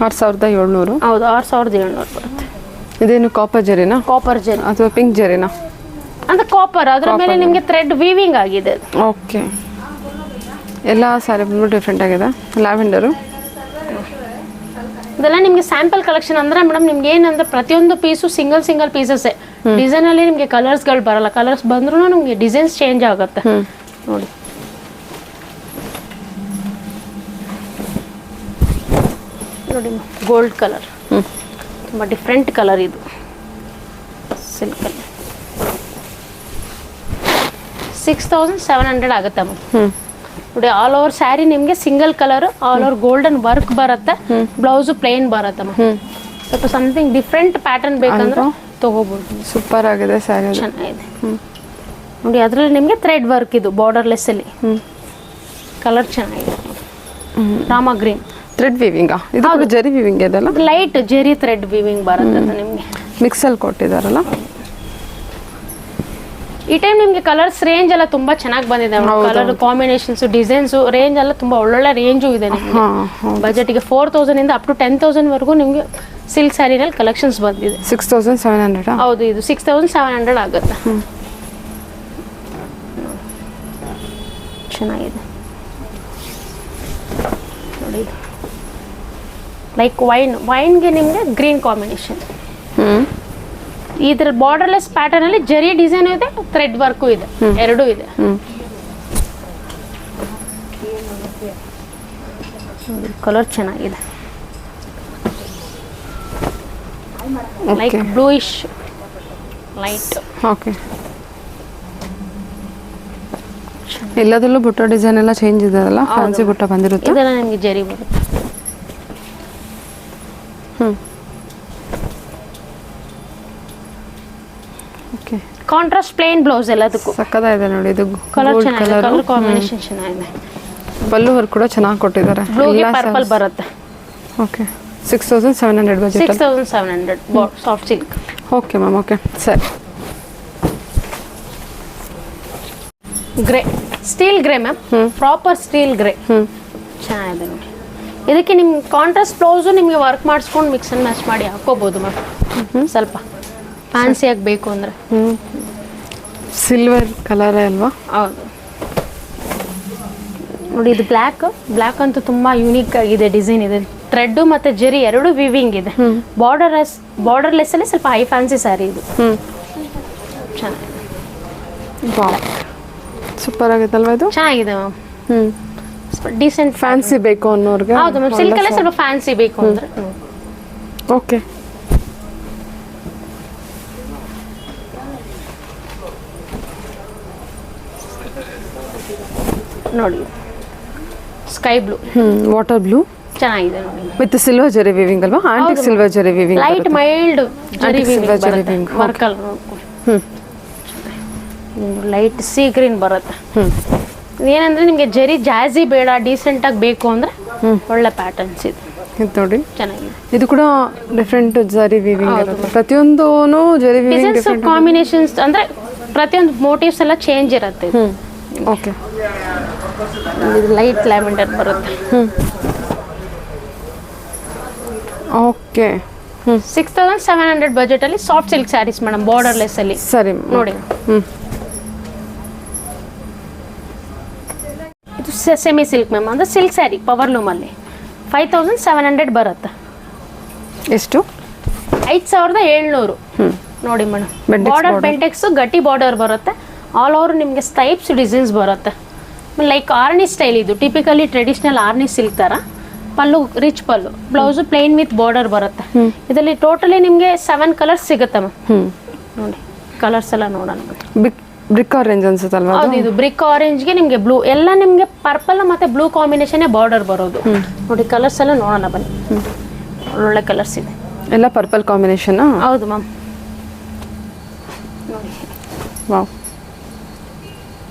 6,700. ಹೌದು, 6,700 ಬರುತ್ತೆ. ಇದೇನು ಕಾಪರ್ ಜರಿನಾ? ಕಾಪರ್ ಜರಿ ಅಥವಾ ಪಿಂಕ್ ಜರಿನಾ? ಅಂದ್ರೆ ಕಾಪರ್, ಅದ್ರ ಮೇಲೆ ನಿಮಗೆ ಥ್ರೆಡ್ ವೀವಿಂಗ್ ಆಗಿದೆ. ಓಕೆ. ಎಲ್ಲ ಸ್ಯಾರಿ ಬಂದ್ಬಿಟ್ಟು ಡಿಫ್ರೆಂಟ್ ಆಗಿದೆ. ಲ್ಯಾವೆಂಡರು ಇದೆಲ್ಲ ನಿಮಗೆ ಸ್ಯಾಂಪಲ್ ಕಲೆಕ್ಷನ್. ಅಂದ್ರೆ ಮೇಡಮ್ ನಿಮ್ಗೆ ಏನಂದ್ರೆ ಪ್ರತಿಯೊಂದು ಪೀಸು ಸಿಂಗಲ್ ಪೀಸಸ್ಸೇ. ಡಿಸೈನ್ ಅಲ್ಲಿ ನಿಮಗೆ ಕಲರ್ಸ್ಗಳು ಬರಲ್ಲ, ಕಲರ್ಸ್ ಬಂದ್ರೂ ನಿಮಗೆ ಡಿಸೈನ್ಸ್ ಚೇಂಜ್ ಆಗುತ್ತೆ. ನೋಡಿ ನೋಡಿ ಗೋಲ್ಡ್ ಕಲರ್, ತುಂಬ ಡಿಫ್ರೆಂಟ್ ಕಲರ್ ಇದು. ಸಿಲ್ಕ್ ಅಲ್ಲಿ 6,700 ಆಗುತ್ತೆ ಮ್ಯಾಮ್. ನೋಡಿ ಆಲ್ ಓವರ್ ಸ್ಯಾರಿ ನಿಮಗೆ single colour, all over golden work ಬರುತ್ತೆ, ಬ್ಲೌಸ್ ಪ್ಲೇನ್ ಬರುತ್ತೆ ಮ್ಯಾಮ್. ಸ್ವಲ್ಪ ಸಮಥಿಂಗ್ ಡಿಫ್ರೆಂಟ್ ಪ್ಯಾಟರ್ನ್ ಬೇಕಂದ್ರೆ ತಗೋಬಹುದು. ಸೂಪರ್ ಆಗಿದೆ ಸ್ಯಾರಿ, ಚೆನ್ನಾಗಿದೆ ನೋಡಿ. ಅದರಲ್ಲಿ ನಿಮಗೆ ಥ್ರೆಡ್ ವರ್ಕ್ ಇದು ಬಾರ್ಡರ್ಲೆಸ್ ಅಲ್ಲಿ. ಕಲರ್ ಚೆನ್ನಾಗಿದೆ, ರಾಮ ಗ್ರೀನ್. ಥ್ರೆಡ್ ವೀವಿಂಗಾ? ಇದು ಜರಿ ವೀವಿಂಗ್ ಇದೆಲ್ಲ ಲೈಟ್ ಜರಿ ಥ್ರೆಡ್ ವೀವಿಂಗ್ ಬರುತ್ತೆ ನಿಮಗೆ. ಮಿಕ್ಸಲ್ಲಿ ಕೊಟ್ಟಿದ್ದಾರಲ್ಲ. ಈ ಟೈಮ್ ನಿಮಗೆ ಕಲರ್ಸ್ ರೇಂಜ್ ಎಲ್ಲ ತುಂಬಾ ಚೆನ್ನಾಗಿ ಬಂದಿದೆ. ಕಲರ್ ಕಾಂಬಿನೇಷನ್ಸ್, ಡಿಸೈನ್ಸ್ ರೇಂಜ್ ಎಲ್ಲ ತುಂಬಾ ಒಳ್ಳೊಳ್ಳೆ ರೇಂಜು ಇದೆ ನಿಮಗೆ. ಬಜೆಟ್ಗೆ 4,000 ಇಂದ ಅಪ್ ಟು 10,000 ವರೆಗೂ ನಿಮಗೆ ಸಿಲ್ಕ್ ಸ್ಯಾರಿನಲ್ಲಿ ಕಲೆಕ್ಷನ್ಸ್ ಬಂದಿದೆ. 6,700. ಹೌದು, ಇದು 6,700 ಆಗುತ್ತೆ. ಚೆನ್ನಾಗಿದೆ ನೋಡಿ. ಇದು ಲೈಕ್ ವೈನ್ಗೆ ನಿಮಗೆ ಗ್ರೀನ್ ಕಾಂಬಿನೇಷನ್. ಇದ್ರ ಬಾರ್ಡರ್ಲೆಸ್ ಪ್ಯಾಟರ್ನ್ ಅಲ್ಲಿ ಜರಿ ಡಿಸೈನ್ ಇದೆ, ಥ್ರೆಡ್ ವರ್ಕು ಇದೆ, ಎರಡೂ ಇದೆ. ಕಲರ್ ಚೆನ್ನಾಗಿದೆ, ಲೈಕ್ ಬ್ಲೂಯಿಶ್ ಲೈಟ್. ಓಕೆ. ಎಲ್ಲದರಲ್ಲೂ ಬುಟ್ಟ ಡಿಸೈನ್ ಎಲ್ಲ ಚೇಂಜ್ ಇದೆ ಅಲ್ಲ? ಫ್ಯಾನ್ಸಿ ಬುಟ್ಟ ಬಂದಿರುತ್ತೆ. ಇದೆಲ್ಲ ನಿಮಗೆ ಜರಿ ಬರುತ್ತೆ. ಓಕೆ. ಕಾಂಟ್ರಾಸ್ಟ್ ಪ್ಲೇನ್ ಬ್ಲೌಸ್ ಎಲ್ಲದಕ್ಕೂ ಸಕ್ಕದಾಗಿದೆ ನೋಡಿ. ಇದು ಕಲರ್ ಚೆನ್ನಾಗಿದೆ, ಕಲರ್ ಕಾಂಬಿನೇಷನ್ ಚೆನ್ನಾಗಿದೆ. ಪಲ್ಲು ವರ್ಕ್ ಕೂಡ ಚೆನ್ನಾಗಿ ಕೊಟ್ಟಿದ್ದಾರೆ. ಬ್ಲೂಗೆ ಪರ್ಪಲ್ ಬರುತ್ತೆ. Okay. 6,700 budget. 6,700 soft silk. Okay ma'am. Okay ಸರಿ. Grey, steel grey ma'am, proper steel grey. ಚೆನ್ನಾಗಿದೆ ನೋಡಿ. ಇದಕ್ಕೆ ನಿಮ್ಗೆ ಕಾಂಟ್ರಾಸ್ಟ್ ಬ್ಲೌಸು ನಿಮಗೆ ವರ್ಕ್ ಮಾಡಿಸ್ಕೊಂಡು ಮಿಕ್ಸ್ ಆ್ಯಂಡ್ ಮ್ಯಾಚ್ ಮಾಡಿ ಹಾಕೋಬೋದು ಮ್ಯಾಮ್. ಸ್ವಲ್ಪ ಫ್ಯಾನ್ಸಿಯಾಗಿ ಬೇಕು ಅಂದರೆ. ಸಿಲ್ವರ್ ಕಲರೇ ಅಲ್ವಾ? ಹೌದು ನೋಡಿ. ಇದು ಬ್ಲ್ಯಾಕ್ ಅಂತೂ ತುಂಬ ಯೂನಿಕ್ ಆಗಿದೆ, ಡಿಸೈನ್ ಇದೆ. ಥ್ರೆಡ್ ಮತ್ತು ಜರಿ ಎರಡು ವಿವಿಂಗ್ ಇದೆ. ಬಾರ್ಡರ್ಲೆಸ್ ಅಲ್ಲಿ ಸ್ವಲ್ಪ ಹೈ ಫ್ಯಾನ್ಸಿ ಸ್ಯಾರಿ ಇದು. ಚೆನ್ನಾಗಿದೆ, ಸೂಪರ್ ಆಗುತ್ತಲ್ವಾ ಇದು? ಚೆನ್ನಾಗಿದೆ ಮ್ಯಾಮ್. ಡೀಸೆಂಟ್ ಫ್ಯಾನ್ಸಿ ಬೇಕು ಅನ್ನೋರ್ಗೆ. ಹೌದು ಮ್ಯಾಮ್, ಸಿಲ್ಕಲ್ಲೇ ಸ್ವಲ್ಪ ಫ್ಯಾನ್ಸಿ ಬೇಕು ಅಂದರೆ. ಓಕೆ. ನೋಡಿ ಸ್ಕೈ ಬ್ಲೂ ವಾಟರ್ ಬ್ಲೂ ಚೆನ್ನಾಗಿದೆ ನೋಡಿ ವಿತ್ ಸಿಲ್ವರ್ ಜರಿ ವೀವಿಂಗ್ ಅಲ್ವಾ? ಆಂಟಿಕ್ ಸಿಲ್ವರ್ ಜರಿ ವೀವಿಂಗ್, ಲೈಟ್ ಮೈಲ್ಡ್ ಜರಿ silver ಜರಿ weaving. ವರ್ಕ್ ಅಲ್ಲಿ ಲೈಟ್ ಸೀ ಗ್ರೀನ್ ಬರುತ್ತೆ. ಏನಂದ್ರೆ ನಿಮಗೆ ಜರಿ ಜಾಜಿ ಬೇಡ, ಡೀಸೆಂಟ್ ಆಗಿ ಬೇಕು ಅಂದ್ರೆ ಒಳ್ಳೆ ಪ್ಯಾಟರ್ನ್ಸ್ ಇದೆ. ಇದು ನೋಡಿ ಚೆನ್ನಾಗಿದೆ. ಇದು ಕೂಡ ಡಿಫ್ರೆಂಟ್ ಜರಿ ವೀವಿಂಗ್ ಇರುತ್ತೆ. ಪ್ರತಿಯೊಂದು ಜರಿ ವೀವಿಂಗ್ ಡಿಸೈನ್ಸ್ ಕಾಂಬಿನೇಷನ್ಸ್ ಅಂದ್ರೆ ಪ್ರತಿಯೊಂದು ಮೋಟಿವ್ಸ್ ಎಲ್ಲ ಚೇಂಜ್ ಇರುತ್ತೆ. ಓಕೆ, ಇದು ಲೈಟ್ ಲ್ಯಾವೆಂಡರ್ ಬರುತ್ತೆ. ಓಕೆ 6700 ಬಜೆಟ್ ಅಲ್ಲಿ soft silk saris madam, borderless ಅಲ್ಲಿ. ಸರಿ ನೋಡಿ ಇದು ಸೆಮಿ ಸಿಲ್ಕ್ ಮ್ಯಾಮ್, ಅಂದ್ರೆ ಸಿಲ್ಕ್ ಸ್ಯಾರಿ ಪವರ್ ಲೂಮ್ ಅಲ್ಲಿ 5700 ಬರುತ್ತೆ. ಎಷ್ಟು? 5700. ನೋಡಿ ಮೇಡಮ್, ಬಾರ್ಡರ್ ಬೆಂಟೆಕ್ಸ್ ಗಟ್ಟಿ ಬಾರ್ಡರ್ ಬರುತ್ತೆ. ಆಲ್ ಓವರ್ ನಿಮಗೆ ಸ್ಟೈಪ್ಸ್ ಡಿಸೈನ್ಸ್ ಬರುತ್ತೆ. ಲೈಕ್ ಆರ್ನಿ ಸ್ಟೈಲ್, ಇದು ಟಿಪಿಕಲಿ ಟ್ರೆಡಿಷನಲ್ ಆರ್ನಿ ಸಿಲ್ಕ್ ತರ. Pallu rich pallu, blouse plain with border ಬರುತ್ತೆ. ಇದರಲ್ಲಿ ಟೋಟಲಿ ನಿಮಗೆ 7 ಕಲರ್ಸ್ ಸಿಗುತ್ತೆ ಮ್ಯಾಮ್. ನೋಡಿ ಕಲರ್ಸ್ ಎಲ್ಲ ನೋಡೋಣ. ಬ್ರಿಕ್ ಆರೆಂಜ್ ಅನ್ಸುತ್ತಲ್ವಾ? ಹೌದು, ಇದು ಬ್ರಿಕ್ ಆರೆಂಜ್ಗೆ ನಿಮಗೆ ಬ್ಲೂ ಎಲ್ಲ ನಿಮಗೆ ಪರ್ಪಲ್ ಮತ್ತೆ ಬ್ಲೂ ಕಾಂಬಿನೇಷನ್ ಬಾರ್ಡರ್ ಬರೋದು. ನೋಡಿ ಕಲರ್ಸ್ ಎಲ್ಲ ನೋಡೋಣ ಬನ್ನಿ. ಒಳ್ಳೆ ಕಲರ್ಸ್ ಇದೆ, ಎಲ್ಲ ಪರ್ಪಲ್ ಕಾಂಬಿನೇಷನ್. ಹೌದು ಮ್ಯಾಮ್. ನೋಡಿ ವಾವ್,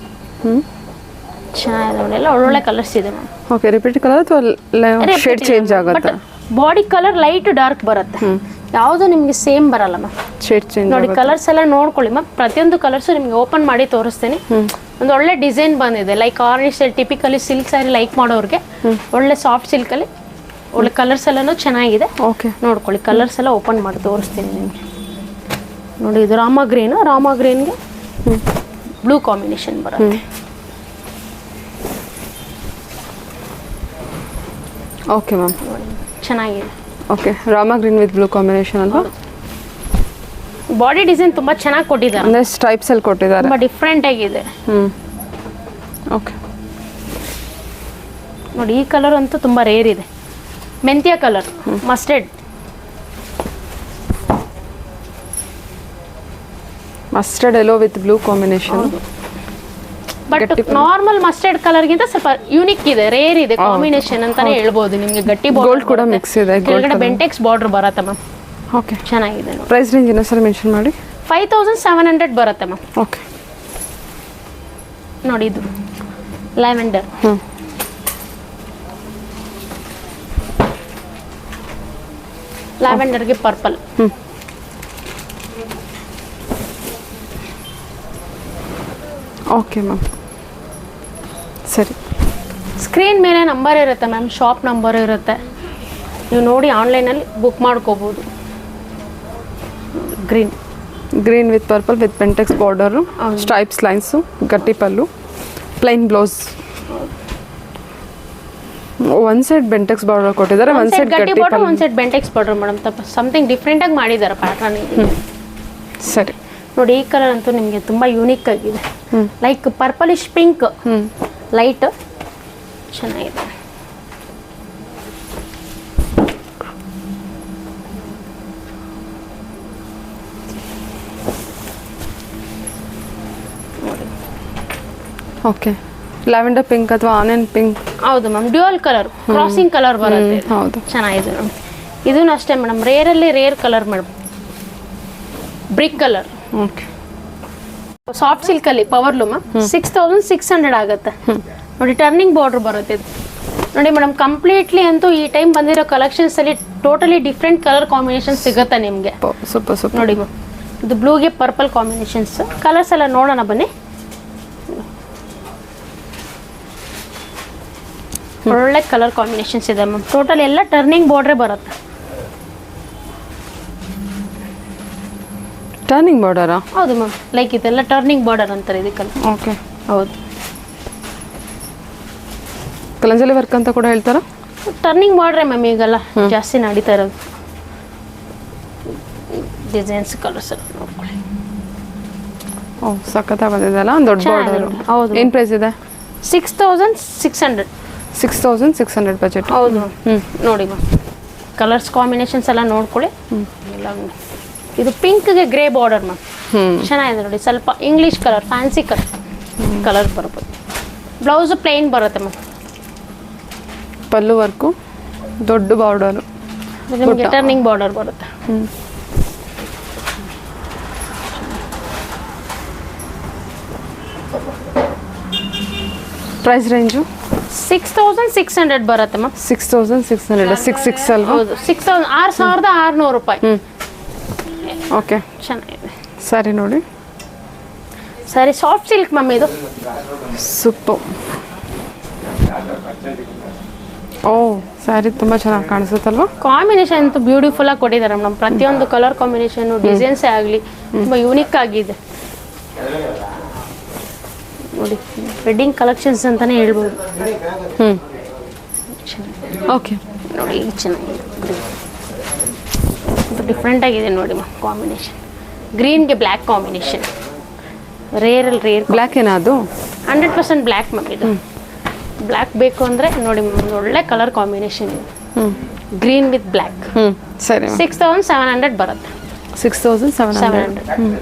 ಚೆನ್ನಾಗಿದೆ ನೋಡಿ, ಎಲ್ಲ ಒಳ್ಳೊಳ್ಳೆ ಕಲರ್ಸ್ ಇದೆ ಮ್ಯಾಮ್. ಓಕೆ, ರಿಪೀಟ್ ಕಲರ್ ಅಥವಾ ಶೇಡ್ ಚೇಂಜ್ ಆಗುತ್ತೆ? ಬಾಡಿ ಕಲರ್ ಲೈಟ್ ಡಾರ್ಕ್ ಬರುತ್ತೆ, ಯಾವುದು ನಿಮಗೆ ಸೇಮ್ ಬರಲ್ಲ ಮ್ಯಾಮ್. ಶೇಡ್ ಚೇಂಜ್ ನೋಡಿ ಕಲರ್ಸ್ ಎಲ್ಲ ನೋಡ್ಕೊಳ್ಳಿ ಮ್ಯಾಮ್. ಪ್ರತಿಯೊಂದು ಕಲರ್ಸ್ ನಿಮಗೆ ಓಪನ್ ಮಾಡಿ ತೋರಿಸ್ತೀನಿ. ಒಂದು ಒಳ್ಳೆ ಡಿಸೈನ್ ಬಂದಿದೆ, ಲೈಕ್ ಆರ್ನಿಶ್ ಟಿಪಿಕಲಿ ಸಿಲ್ಕ್ ಸ್ಯಾರಿ ಲೈಕ್ ಮಾಡೋರಿಗೆ ಒಳ್ಳೆ ಸಾಫ್ಟ್ ಸಿಲ್ಕ್ ಅಲ್ಲಿ ಒಳ್ಳೆ ಕಲರ್ಸ್ ಎಲ್ಲಾನು ಚೆನ್ನಾಗಿದೆ. ಓಕೆ, ನೋಡ್ಕೊಳ್ಳಿ ಕಲರ್ಸ್ ಎಲ್ಲ ಓಪನ್ ಮಾಡಿ ತೋರಿಸ್ತೀನಿ ನಿಮಗೆ. ನೋಡಿ ಇದು ರಾಮ ಗ್ರೀನ್ಗೆ ಬ್ಲೂ ಕಾಂಬಿನೇಷನ್ ಬರುತ್ತೆ. ಓಕೆ ಮ್ಯಾಮ್, ಚೆನ್ನಾಗಿದೆ. Okay, Rama green with blue combination ಅಲ್ವಾ? ಬಾಡಿ ಡಿಸೈನ್ ತುಂಬಾ ಚೆನ್ನಾಗಿ ಕೊಟ್ಟಿದ್ದಾರೆ, ಅಂದ್ರೆ ಸ್ಟ್ರೈಪ್ಸ್ ಅಲ್ಲಿ ಕೊಟ್ಟಿದ್ದಾರೆ, ತುಂಬಾ ಡಿಫ್ರೆಂಟ್ ಆಗಿದೆ. ಓಕೆ, ನೋಡಿ ಈ ಕಲರ್ ಅಂತೂ ತುಂಬಾ ರೇರ್ ಇದೆ, ಮೆಂತ್ಯ colour mustard. Mustard yellow with blue combination. But normal mustard ಕಲರ್ಗಿಂತ ಸ್ವಲ್ಪ ಯೂನಿಕ್ ಇದೆ, ರೇರ್ ಇದೆ ಕಾಂಬಿನೇಷನ್ ಅಂತಾನೆ ಹೇಳ್ಬೋದು. ನಿಮಗೆ ಗಟ್ಟಿ ಗೋಲ್ಡ್ ಕೂಡ ಮಿಕ್ಸ್ ಇದೆ, ಕೆಳಗಡೆ ಬೆಂಟೆಕ್ಸ್ ಬಾರ್ಡರ್ ಬರುತ್ತೆ ಮ್ಯಾಮ್. ಓಕೆ, ಚೆನ್ನಾಗಿದೆ ನೋಡಿ. ಪ್ರೈಸ್ ರೇಂಜ್ ಇನ್ನೊಂದ್ಸಲ ಮೆನ್ಷನ್ ಮಾಡಿ. 5700 ಬರುತ್ತೆ ಮ್ಯಾಮ್. ಓಕೆ, ನೋಡಿ ಇದು ಲ್ಯಾವೆಂಡರ್. ಲ್ಯಾವೆಂಡರ್ಗೆ ಪರ್ಪಲ್. ಓಕೆ ಮ್ಯಾಮ್, ಸರಿ. ಸ್ಕ್ರೀನ್ ಮೇಲೆ ನಂಬರ್ ಇರುತ್ತೆ ಮ್ಯಾಮ್, ಶಾಪ್ ನಂಬರ್ ಇರುತ್ತೆ, ನೀವು ನೋಡಿ ಆನ್ಲೈನಲ್ಲಿ ಬುಕ್ ಮಾಡ್ಕೋಬೋದು. Green with purple with Bentex border, stripes lines, ಗಟ್ಟಿ pallu, plain blouse. One side Bentex border ಕೊಟ್ಟಿದ್ದಾರೆ, ಒನ್ ಸೈಡ್ ಗಟ್ಟಿ border, one side Bentex border madam. Something different ಆಗಿ ಮಾಡಿದ್ದಾರೆ ಪ್ಯಾಟರ್ನ್ ಇದು. ಸರಿ ನೋಡಿ ಈ ಕಲರ್ ಅಂತೂ ನಿಮಗೆ ತುಂಬಾ ಯೂನಿಕ್ ಆಗಿದೆ, ಲೈಕ್ ಪರ್ಪಲಿಶ್ ಪಿಂಕ್ ಲೈಟ್, ಚೆನ್ನಾಗಿದೆ. ಓಕೆ, ಲ್ಯಾವೆಂಡರ್ ಪಿಂಕ್ ಅಥವಾ ಆನಿಯನ್ ಪಿಂಕ್. ಹೌದು ma'am, dual colour crossing colour ಬರುತ್ತೆ. ಹೌದು, ಚೆನ್ನಾಗಿದೆ ನೋಡಿ. ಇದೂ ಅಷ್ಟೇ ಮೇಡಮ್, ರೇರಲ್ಲಿ rare colour madam, brick colour. Okay, soft silk ಅಲ್ಲಿ ಪವರ್ ಲೂಮ್ 6600 ಆಗುತ್ತೆ. ನೋಡಿ ಟರ್ನಿಂಗ್ ಬಾರ್ಡರ್ ಬರುತ್ತೆ ಇದು. ನೋಡಿ ಮೇಡಮ್, ಕಂಪ್ಲೀಟ್ಲಿ ಅಂತೂ ಈ ಟೈಮ್ ಬಂದಿರೋ ಕಲೆಕ್ಷನ್ಸ್ ಅಲ್ಲಿ ಟೋಟಲಿ ಡಿಫ್ರೆಂಟ್ ಕಲರ್ ಕಾಂಬಿನೇಷನ್ ಸಿಗುತ್ತೆ ನಿಮಗೆ. Super super. ನೋಡಿ ಮ್ಯಾಮ್, ಇದು ಬ್ಲೂಗೆ ಪರ್ಪಲ್ ಕಾಂಬಿನೇಷನ್ಸ್. ಕಲರ್ಸ್ ಎಲ್ಲ ನೋಡೋಣ ಬನ್ನಿ. ಒಳ್ಳೆ ಕಲರ್ ಕಾಂಬಿನೇಷನ್ಸ್ ಇದೆ ಮ್ಯಾಮ್. ಟೋಟಲ್ ಎಲ್ಲ ಟರ್ನಿಂಗ್ ಬಾರ್ಡ್ರೇ ಬರುತ್ತೆ. ಟರ್ನಿಂಗ್ ಬಾರ್ಡರಾ? ಹೌದು ಮ್ಯಾಮ್, ಲೈಕ್ ಇದೆಲ್ಲ ಟರ್ನಿಂಗ್ ಬಾರ್ಡರ್ ಅಂತಾರೆ ಇದಕ್ಕೆಲ್ಲ. ಓಕೆ, ಹೌದು. ಕಲಂಜಲಿ ವರ್ಕ್ ಅಂತ ಕೂಡ ಹೇಳ್ತಾರಾ? ಟರ್ನಿಂಗ್ ಬಾರ್ಡ್ರೇ ಮ್ಯಾಮ್ ಈಗೆಲ್ಲ ಜಾಸ್ತಿ ನಡೀತಾ ಇರೋದು. ಡಿಸೈನ್ಸ್ ಕಲರ್ಸ್ ಎಲ್ಲ ನೋಡ್ಕೊಳ್ಳಿ. ಓ, ಸಖತ್ತಾಗಿ ಬಂದಿದೆಲ್ಲ, ದೊಡ್ಡ ಬಾರ್ಡರ್. ಹೌದು. ಏನು ಪ್ರೈಸ್ ಇದೆ? 6600. 6600 ಬಜೆಟ್. ಹೌದು. ನೋಡಿ ಮ್ಯಾಮ್, ಕಲರ್ಸ್ ಕಾಂಬಿನೇಷನ್ಸ್ ಎಲ್ಲ ನೋಡ್ಕೊಳ್ಳಿ. ಎಲ್ಲ ಇದು ಪಿಂಕ್ಗೆ ಗ್ರೇ ಬಾರ್ಡರ್ ಮ್ಯಾಮ್, ಚೆನ್ನಾಗಿದೆ ನೋಡಿ. ಸ್ವಲ್ಪ ಇಂಗ್ಲೀಷ್ ಕಲರ್, ಫ್ಯಾನ್ಸಿ ಕಲರ್ ಬರ್ಬೋದು. ಬ್ಲೌಸ್ ಪ್ಲೇನ್ ಬರುತ್ತೆ ಮ್ಯಾಮ್. ಪಲ್ಲು ವರ್ಕು ದೊಡ್ಡ ಬಾರ್ಡರು. ನಿಮಗೆ ಟರ್ನಿಂಗ್ ಬಾರ್ಡರ್ ಬರುತ್ತೆ. ಪ್ರೈಸ್ ರೇಂಜು 6600 ಬರುತ್ತೆ ಮ್ಯಾಮ್. 6600 66 ಅಲ್ವಾ? ಹೌದು 6600 ರೂಪಾಯಿ. ಓಕೆ ಚೆನ್ನಾಗಿದೆ ಸರಿ ನೋಡಿ. ಸರಿ ಸಾಫ್ಟ್ ಸಿಲ್ಕ್ ಮ್ಯಾಮ್ ಇದು. ಸೂಪರ್. ಓ ಸ್ಯಾರಿ ತುಂಬ ಚೆನ್ನಾಗಿ ಕಾಣಿಸುತ್ತಲ್ವಾ? ಕಾಂಬಿನೇಷನ್ ಅಂತೂ ಬ್ಯೂಟಿಫುಲ್ ಆಗಿ ಕೊಟ್ಟಿದ್ದಾರೆ ಮೇಡಮ್. ಪ್ರತಿಯೊಂದು ಕಲರ್ ಕಾಂಬಿನೇಷನ್ ಡಿಸೈನ್ಸೇ ಆಗಲಿ ತುಂಬ ಯೂನಿಕ್ ಆಗಿದೆ ನೋಡಿ. ವೆಡ್ಡಿಂಗ್ ಕಲೆಕ್ಷನ್ಸ್ ಅಂತಾನೆ ಹೇಳ್ಬೋದು. ಓಕೆ ನೋಡಿ ಚೆನ್ನಾಗಿದೆ, ಡಿಫ್ರೆಂಟ್ ಆಗಿದೆ ನೋಡಿ ಮ್ಯಾಮ್. ಕಾಂಬಿನೇಷನ್ ಗ್ರೀನ್ಗೆ ಬ್ಲ್ಯಾಕ್ ಕಾಂಬಿನೇಷನ್, ರೇರ್ ಬ್ಲ್ಯಾಕ್ ಏನದು? 100% ಬ್ಲ್ಯಾಕ್ ಮ್ಯಾಮ್ ಇದು. ಬ್ಲ್ಯಾಕ್ ಬೇಕು ಅಂದರೆ ನೋಡಿ ಮ್ಯಾಮ್, ಒಳ್ಳೆ ಕಲರ್ ಕಾಂಬಿನೇಷನ್ ಇದೆ. Green with black. ಸರಿ 6700 ಬರುತ್ತೆ. 6700.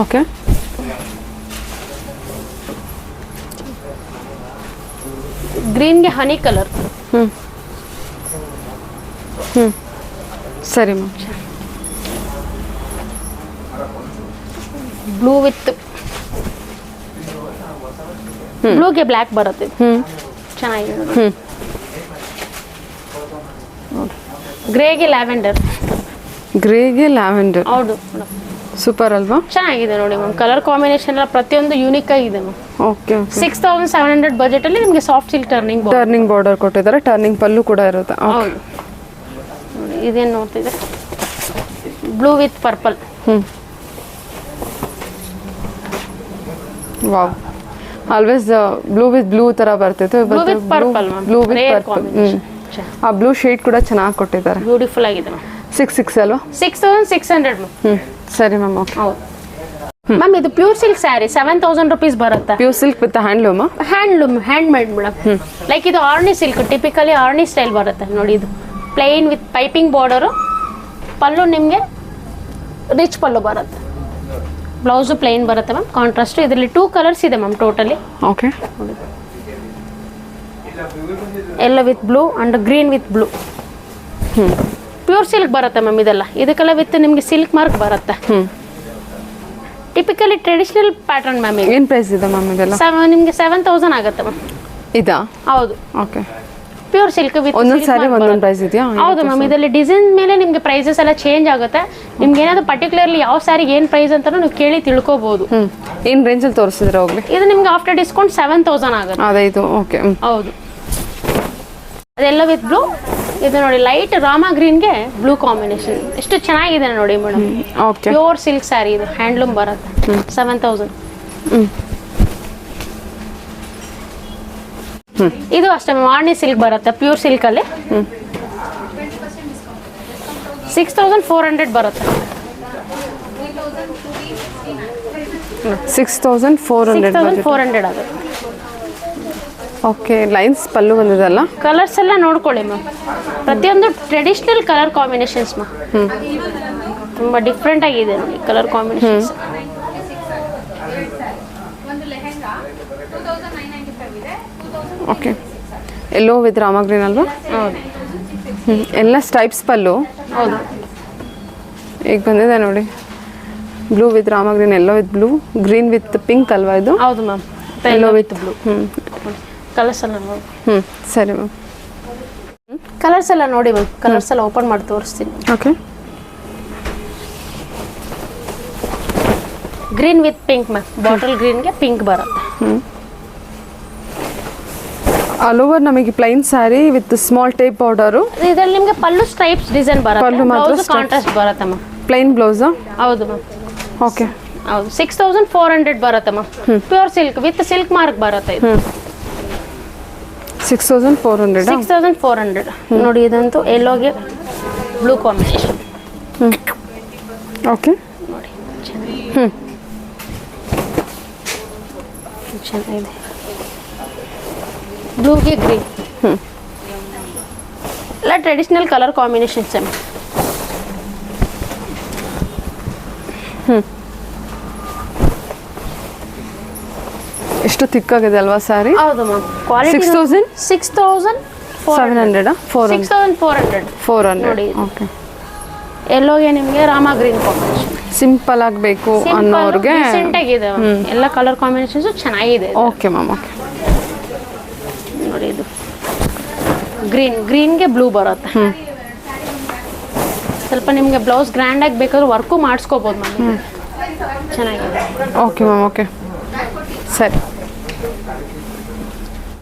ಓಕೆ ಗ್ರೀನ್ಗೆ ಹನಿ ಕಲರ್. ಸರಿ ಮ್ಯಾಮ್. ಬ್ಲೂ ವಿತ್ ಬ್ಲೂಗೆ ಬ್ಲ್ಯಾಕ್ ಬರುತ್ತೆ. ಚೆನ್ನಾಗಿದೆ ನೋಡಿ. ಗ್ರೇಗೆ ಲ್ಯಾವೆಂಡರ್. ಗ್ರೇಗೆ ಲ್ಯಾವೆಂಡರ್. ಹೌದು ಸೂಪರ್ ಅಲ್ವಾ? ಚೆನ್ನಾಗಿದೆ ನೋಡಿ ಮ್ಯಾಮ್. ಕಲರ್ ಕಾಂಬಿನೇಷನ್ ಎಲ್ಲ ಪ್ರತಿಯೊಂದು ಯೂನಿಕ್ ಆಗಿದೆ ಮ್ಯಾಮ್. ಓಕೆ 6700 ಬಜೆಟಲ್ಲಿ ನಿಮಗೆ ಸಾಫ್ಟ್ ಸಿಲ್ಕ್ ಟರ್ನಿಂಗ್ ಬಾರ್ಡರ್ ಕೊಟ್ಟಿದ್ದಾರೆ. ಟರ್ನಿಂಗ್ ಪಲ್ಲು ಕೂಡ ಇರುತ್ತೆ. ಹೌದು ನೋಡಿ, ಇದೇನು ನೋಡ್ತಿದ್ರೆ blue with purple. Wow, always blue with blue ತರ ಬರ್ತಿತ್ತು. Blue with purple ma'am. Blue with purple. ಆ ಬ್ಲೂ ಶೇಡ್ ಕೂಡ ಚೆನ್ನಾಗಿ ಕೊಟ್ಟಿದ್ದಾರೆ. ಬ್ಯೂಟಿಫುಲ್ ಆಗಿದೆ ಮ್ಯಾಮ್. 66 ಅಲ್ವಾ? 6600 ಮ್ಯಾಮ್. ಸರಿ ಮ್ಯಾಮ್. ಓಕೆ ಹೌದು ಮ್ಯಾಮ್. ಇದು ಪ್ಯೂರ್ ಸಿಲ್ಕ್ ಸ್ಯಾರಿ 7000 ರುಪೀಸ್ ಬರುತ್ತೆ. Pure silk with handloom. Hand made madam. Like ಇದು Arni silk, typically Arni style ಬರುತ್ತೆ ನೋಡಿ. ಇದು plain with piping border. Pallu ನಿಮಗೆ ರಿಚ್ ಪಲ್ಲು ಬರುತ್ತೆ. ಬ್ಲೌಸು ಪ್ಲೈನ್ ಬರುತ್ತೆ ಮ್ಯಾಮ್. ಕಾಂಟ್ರಾಸ್ಟ್ ಇದರಲ್ಲಿ 2 ಕಲರ್ಸ್ ಇದೆ ma'am totally. Okay yellow with blue and green with blue. Pure silk ಬರುತ್ತೆ ಮ್ಯಾಮ್ ಇದೆಲ್ಲ. ಇದಕ್ಕೆಲ್ಲ ವಿತ್ ನಿಮಗೆ ಸಿಲ್ಕ್ ಮಾರ್ಕ್ ಬರುತ್ತೆ. Typically traditional pattern ma'am. ಏನು ಪ್ರೈಸ್ ಇದೆ ಮ್ಯಾಮ್ ಇದೆಲ್ಲ? ನಿಮಗೆ 7000 ಆಗುತ್ತೆ ಮ್ಯಾಮ್. ಇದಾ? ಹೌದು. ಓಕೆ. ಪ್ಯೂರ್ ಸಿಲ್ಕ್ ವಿತ್ ಒಂದೊಂದು ಸಾರಿ ಒಂದೊಂದು ಪ್ರೈಸ್ ಇದೆಯಾ? ಹೌದು ಮ್ಯಾಮ್. ಇದರಲ್ಲಿ ಡಿಸೈನ್ ಮೇಲೆ ನಿಮಗೆ ಪ್ರೈಸಸ್ ಎಲ್ಲ ಚೇಂಜ್ ಆಗುತ್ತೆ. ನಿಮ್ಗೆ ಏನಾದ್ರು ಪರ್ಟಿಕ್ಯುಲರ್ಲಿ ಯಾವ ಸ್ಯಾರಿಗೆ ಏನು ಪ್ರೈಸ್ ಅಂತ ನೀವು ಕೇಳಿ ತಿಳ್ಕೊಬಹುದು. ಏನು ರೇಂಜಲ್ಲಿ ತೋರಿಸಿದ್ರೆ ಹೋಗ್ಲಿ? ಇದು ನಿಮ್ಗೆ ಆಫ್ಟರ್ ಡಿಸ್ಕೌಂಟ್ 7000 ಆಗುತ್ತೆ. ಅದೇ ಇದು. ಓಕೆ ಹೌದು. ಅದೆಲ್ಲ ವಿತ್ ಬ್ಲೂ. ಇದು ನೋಡಿ ಲೈಟ್ ರಾಮಾ ಗ್ರೀನ್ಗೆ ಬ್ಲೂ ಕಾಂಬಿನೇಷನ್. ಎಷ್ಟು ಚೆನ್ನಾಗಿದೆ ನೋಡಿ madam. Okay. Pure silk sari ಇದು. ಹ್ಯಾಂಡ್ಲೂಮ್ ಬರುತ್ತೆ. 7000. ಇದು ಅಷ್ಟೇ ಮ್ಯಾಮ್. ಆರ್ನಿ ಸಿಲ್ಕ್ ಬರುತ್ತೆ ಪ್ಯೂರ್ ಸಿಲ್ಕಲ್ಲಿ. 6400 ಬರುತ್ತೆ. 6400 ಆಗುತ್ತೆ. ಓಕೆ. ಲೈನ್ಸ್ ಪಲ್ಲು ಬಂದಿದೆಲ್ಲ. ಕಲರ್ಸ್ ಎಲ್ಲ ನೋಡ್ಕೊಳ್ಳಿ ಮ್ಯಾಮ್. ಪ್ರತಿಯೊಂದು ಟ್ರೆಡಿಷನಲ್ ಕಲರ್ ಕಾಂಬಿನೇಷನ್ಸ್ ಮ್ಯಾಮ್. ತುಂಬ ಡಿಫ್ರೆಂಟ್ ಆಗಿದೆ ನೋಡಿ colour combinations. Okay. Yellow with Rama green ಅಲ್ವಾ? ಹೌದು. ಎಲ್ಲ ಸ್ಟೈಪ್ಸ್ ಪಲ್ಲು. ಹೌದು. ಈಗ ಬಂದಿದೆ ನೋಡಿ. Blue with Rama green, yellow with blue, green with pink ಅಲ್ವಾ ಇದು? ಹೌದು ma'am. Yellow with blue. Colours ಎಲ್ಲ ನೋಡಿ. ಸರಿ ಮ್ಯಾಮ್. ಕಲರ್ಸ್ ಎಲ್ಲ ನೋಡಿ ಮ್ಯಾಮ್. ಕಲರ್ಸ್ ಎಲ್ಲ ಓಪನ್ ಮಾಡಿ ತೋರಿಸ್ತೀನಿ. Okay. Green with pink ma'am. Bottle ಗ್ರೀನ್ಗೆ ಪಿಂಕ್ ಬರುತ್ತೆ. ಆಲ್ ಓವರ್ ನಮಗೆ plain saree with small tape border. ಇದರಲ್ಲಿ ನಿಮಗೆ ಪಲ್ಲು ಸ್ಟ್ರೈಪ್ಸ್ ಡಿಸೈನ್ ಬರುತ್ತೆ. ಪಲ್ಲು ಮಾತ್ರ ಬ್ಲೌಸ್ ಕಾಂಟ್ರಾಸ್ಟ್ ಬರುತ್ತೆ ಮ್ಯಾಮ್. ಪ್ಲೈನ್ ಬ್ಲೌಸಾ? ಹೌದು ಮ್ಯಾಮ್. ಓಕೆ. ಹೌದು. 6400 ಬರುತ್ತೆ ಮ್ಯಾಮ್. Pure silk with silk mark ಬರುತ್ತೆ ಇದು. 6400. 6400 ನೋಡಿ. ಇದಂತೂ ಎಲ್ಲೋಗೆ ಬ್ಲೂ ಕಾಂಬಿನೇಷನ್. ಓಕೆ. ನೋಡಿ ಚೆನ್ನಾಗಿದೆ. ಬ್ಲೂಗೆ ಗ್ರೀನ್ ಎಲ್ಲ ಟ್ರೆಡಿಷನಲ್ ಕಲರ್ ಕಾಂಬಿನೇಷನ್ಸ್. ಎಷ್ಟು ತಿಕ್ಕಾಗಿದೆ ಅಲ್ವಾ ಸ್ಯಾರಿ? ಹೌದು ಮ್ಯಾಮ್. ಕ್ವಾಲಿಟಿ 6000 700 400 400 ನೋಡಿ. ಓಕೆ. ಎಲ್ಲೋಗೆ ನಿಮಗೆ ರಾಮ ಗ್ರೀನ್ ಕಾಂಬಿನೇಷನ್ ಸಿಂಪಲ್ ಆಗಬೇಕು ಅನ್ನೋರಿಗೆ ಆಗಿದೆ ಎಲ್ಲ ಕಲರ್ ಕಾಂಬಿನೇಷನ್ಸ್ ಚೆನ್ನಾಗಿದೆ. Okay ma'am. ಓಕೆ ನೋಡಿ ಇದು ಗ್ರೀನ್ಗೆ ಬ್ಲೂ ಬರುತ್ತೆ. ಸ್ವಲ್ಪ ನಿಮಗೆ ಬ್ಲೌಸ್ ಗ್ರ್ಯಾಂಡ್ ಆಗಿ ಬೇಕಾದ್ರೆ ವರ್ಕು ಮಾಡಿಸ್ಕೋಬೋದು ಮ್ಯಾಮ್. ಚೆನ್ನಾಗಿದೆ. Okay ma'am. ಓಕೆ ಸರಿ.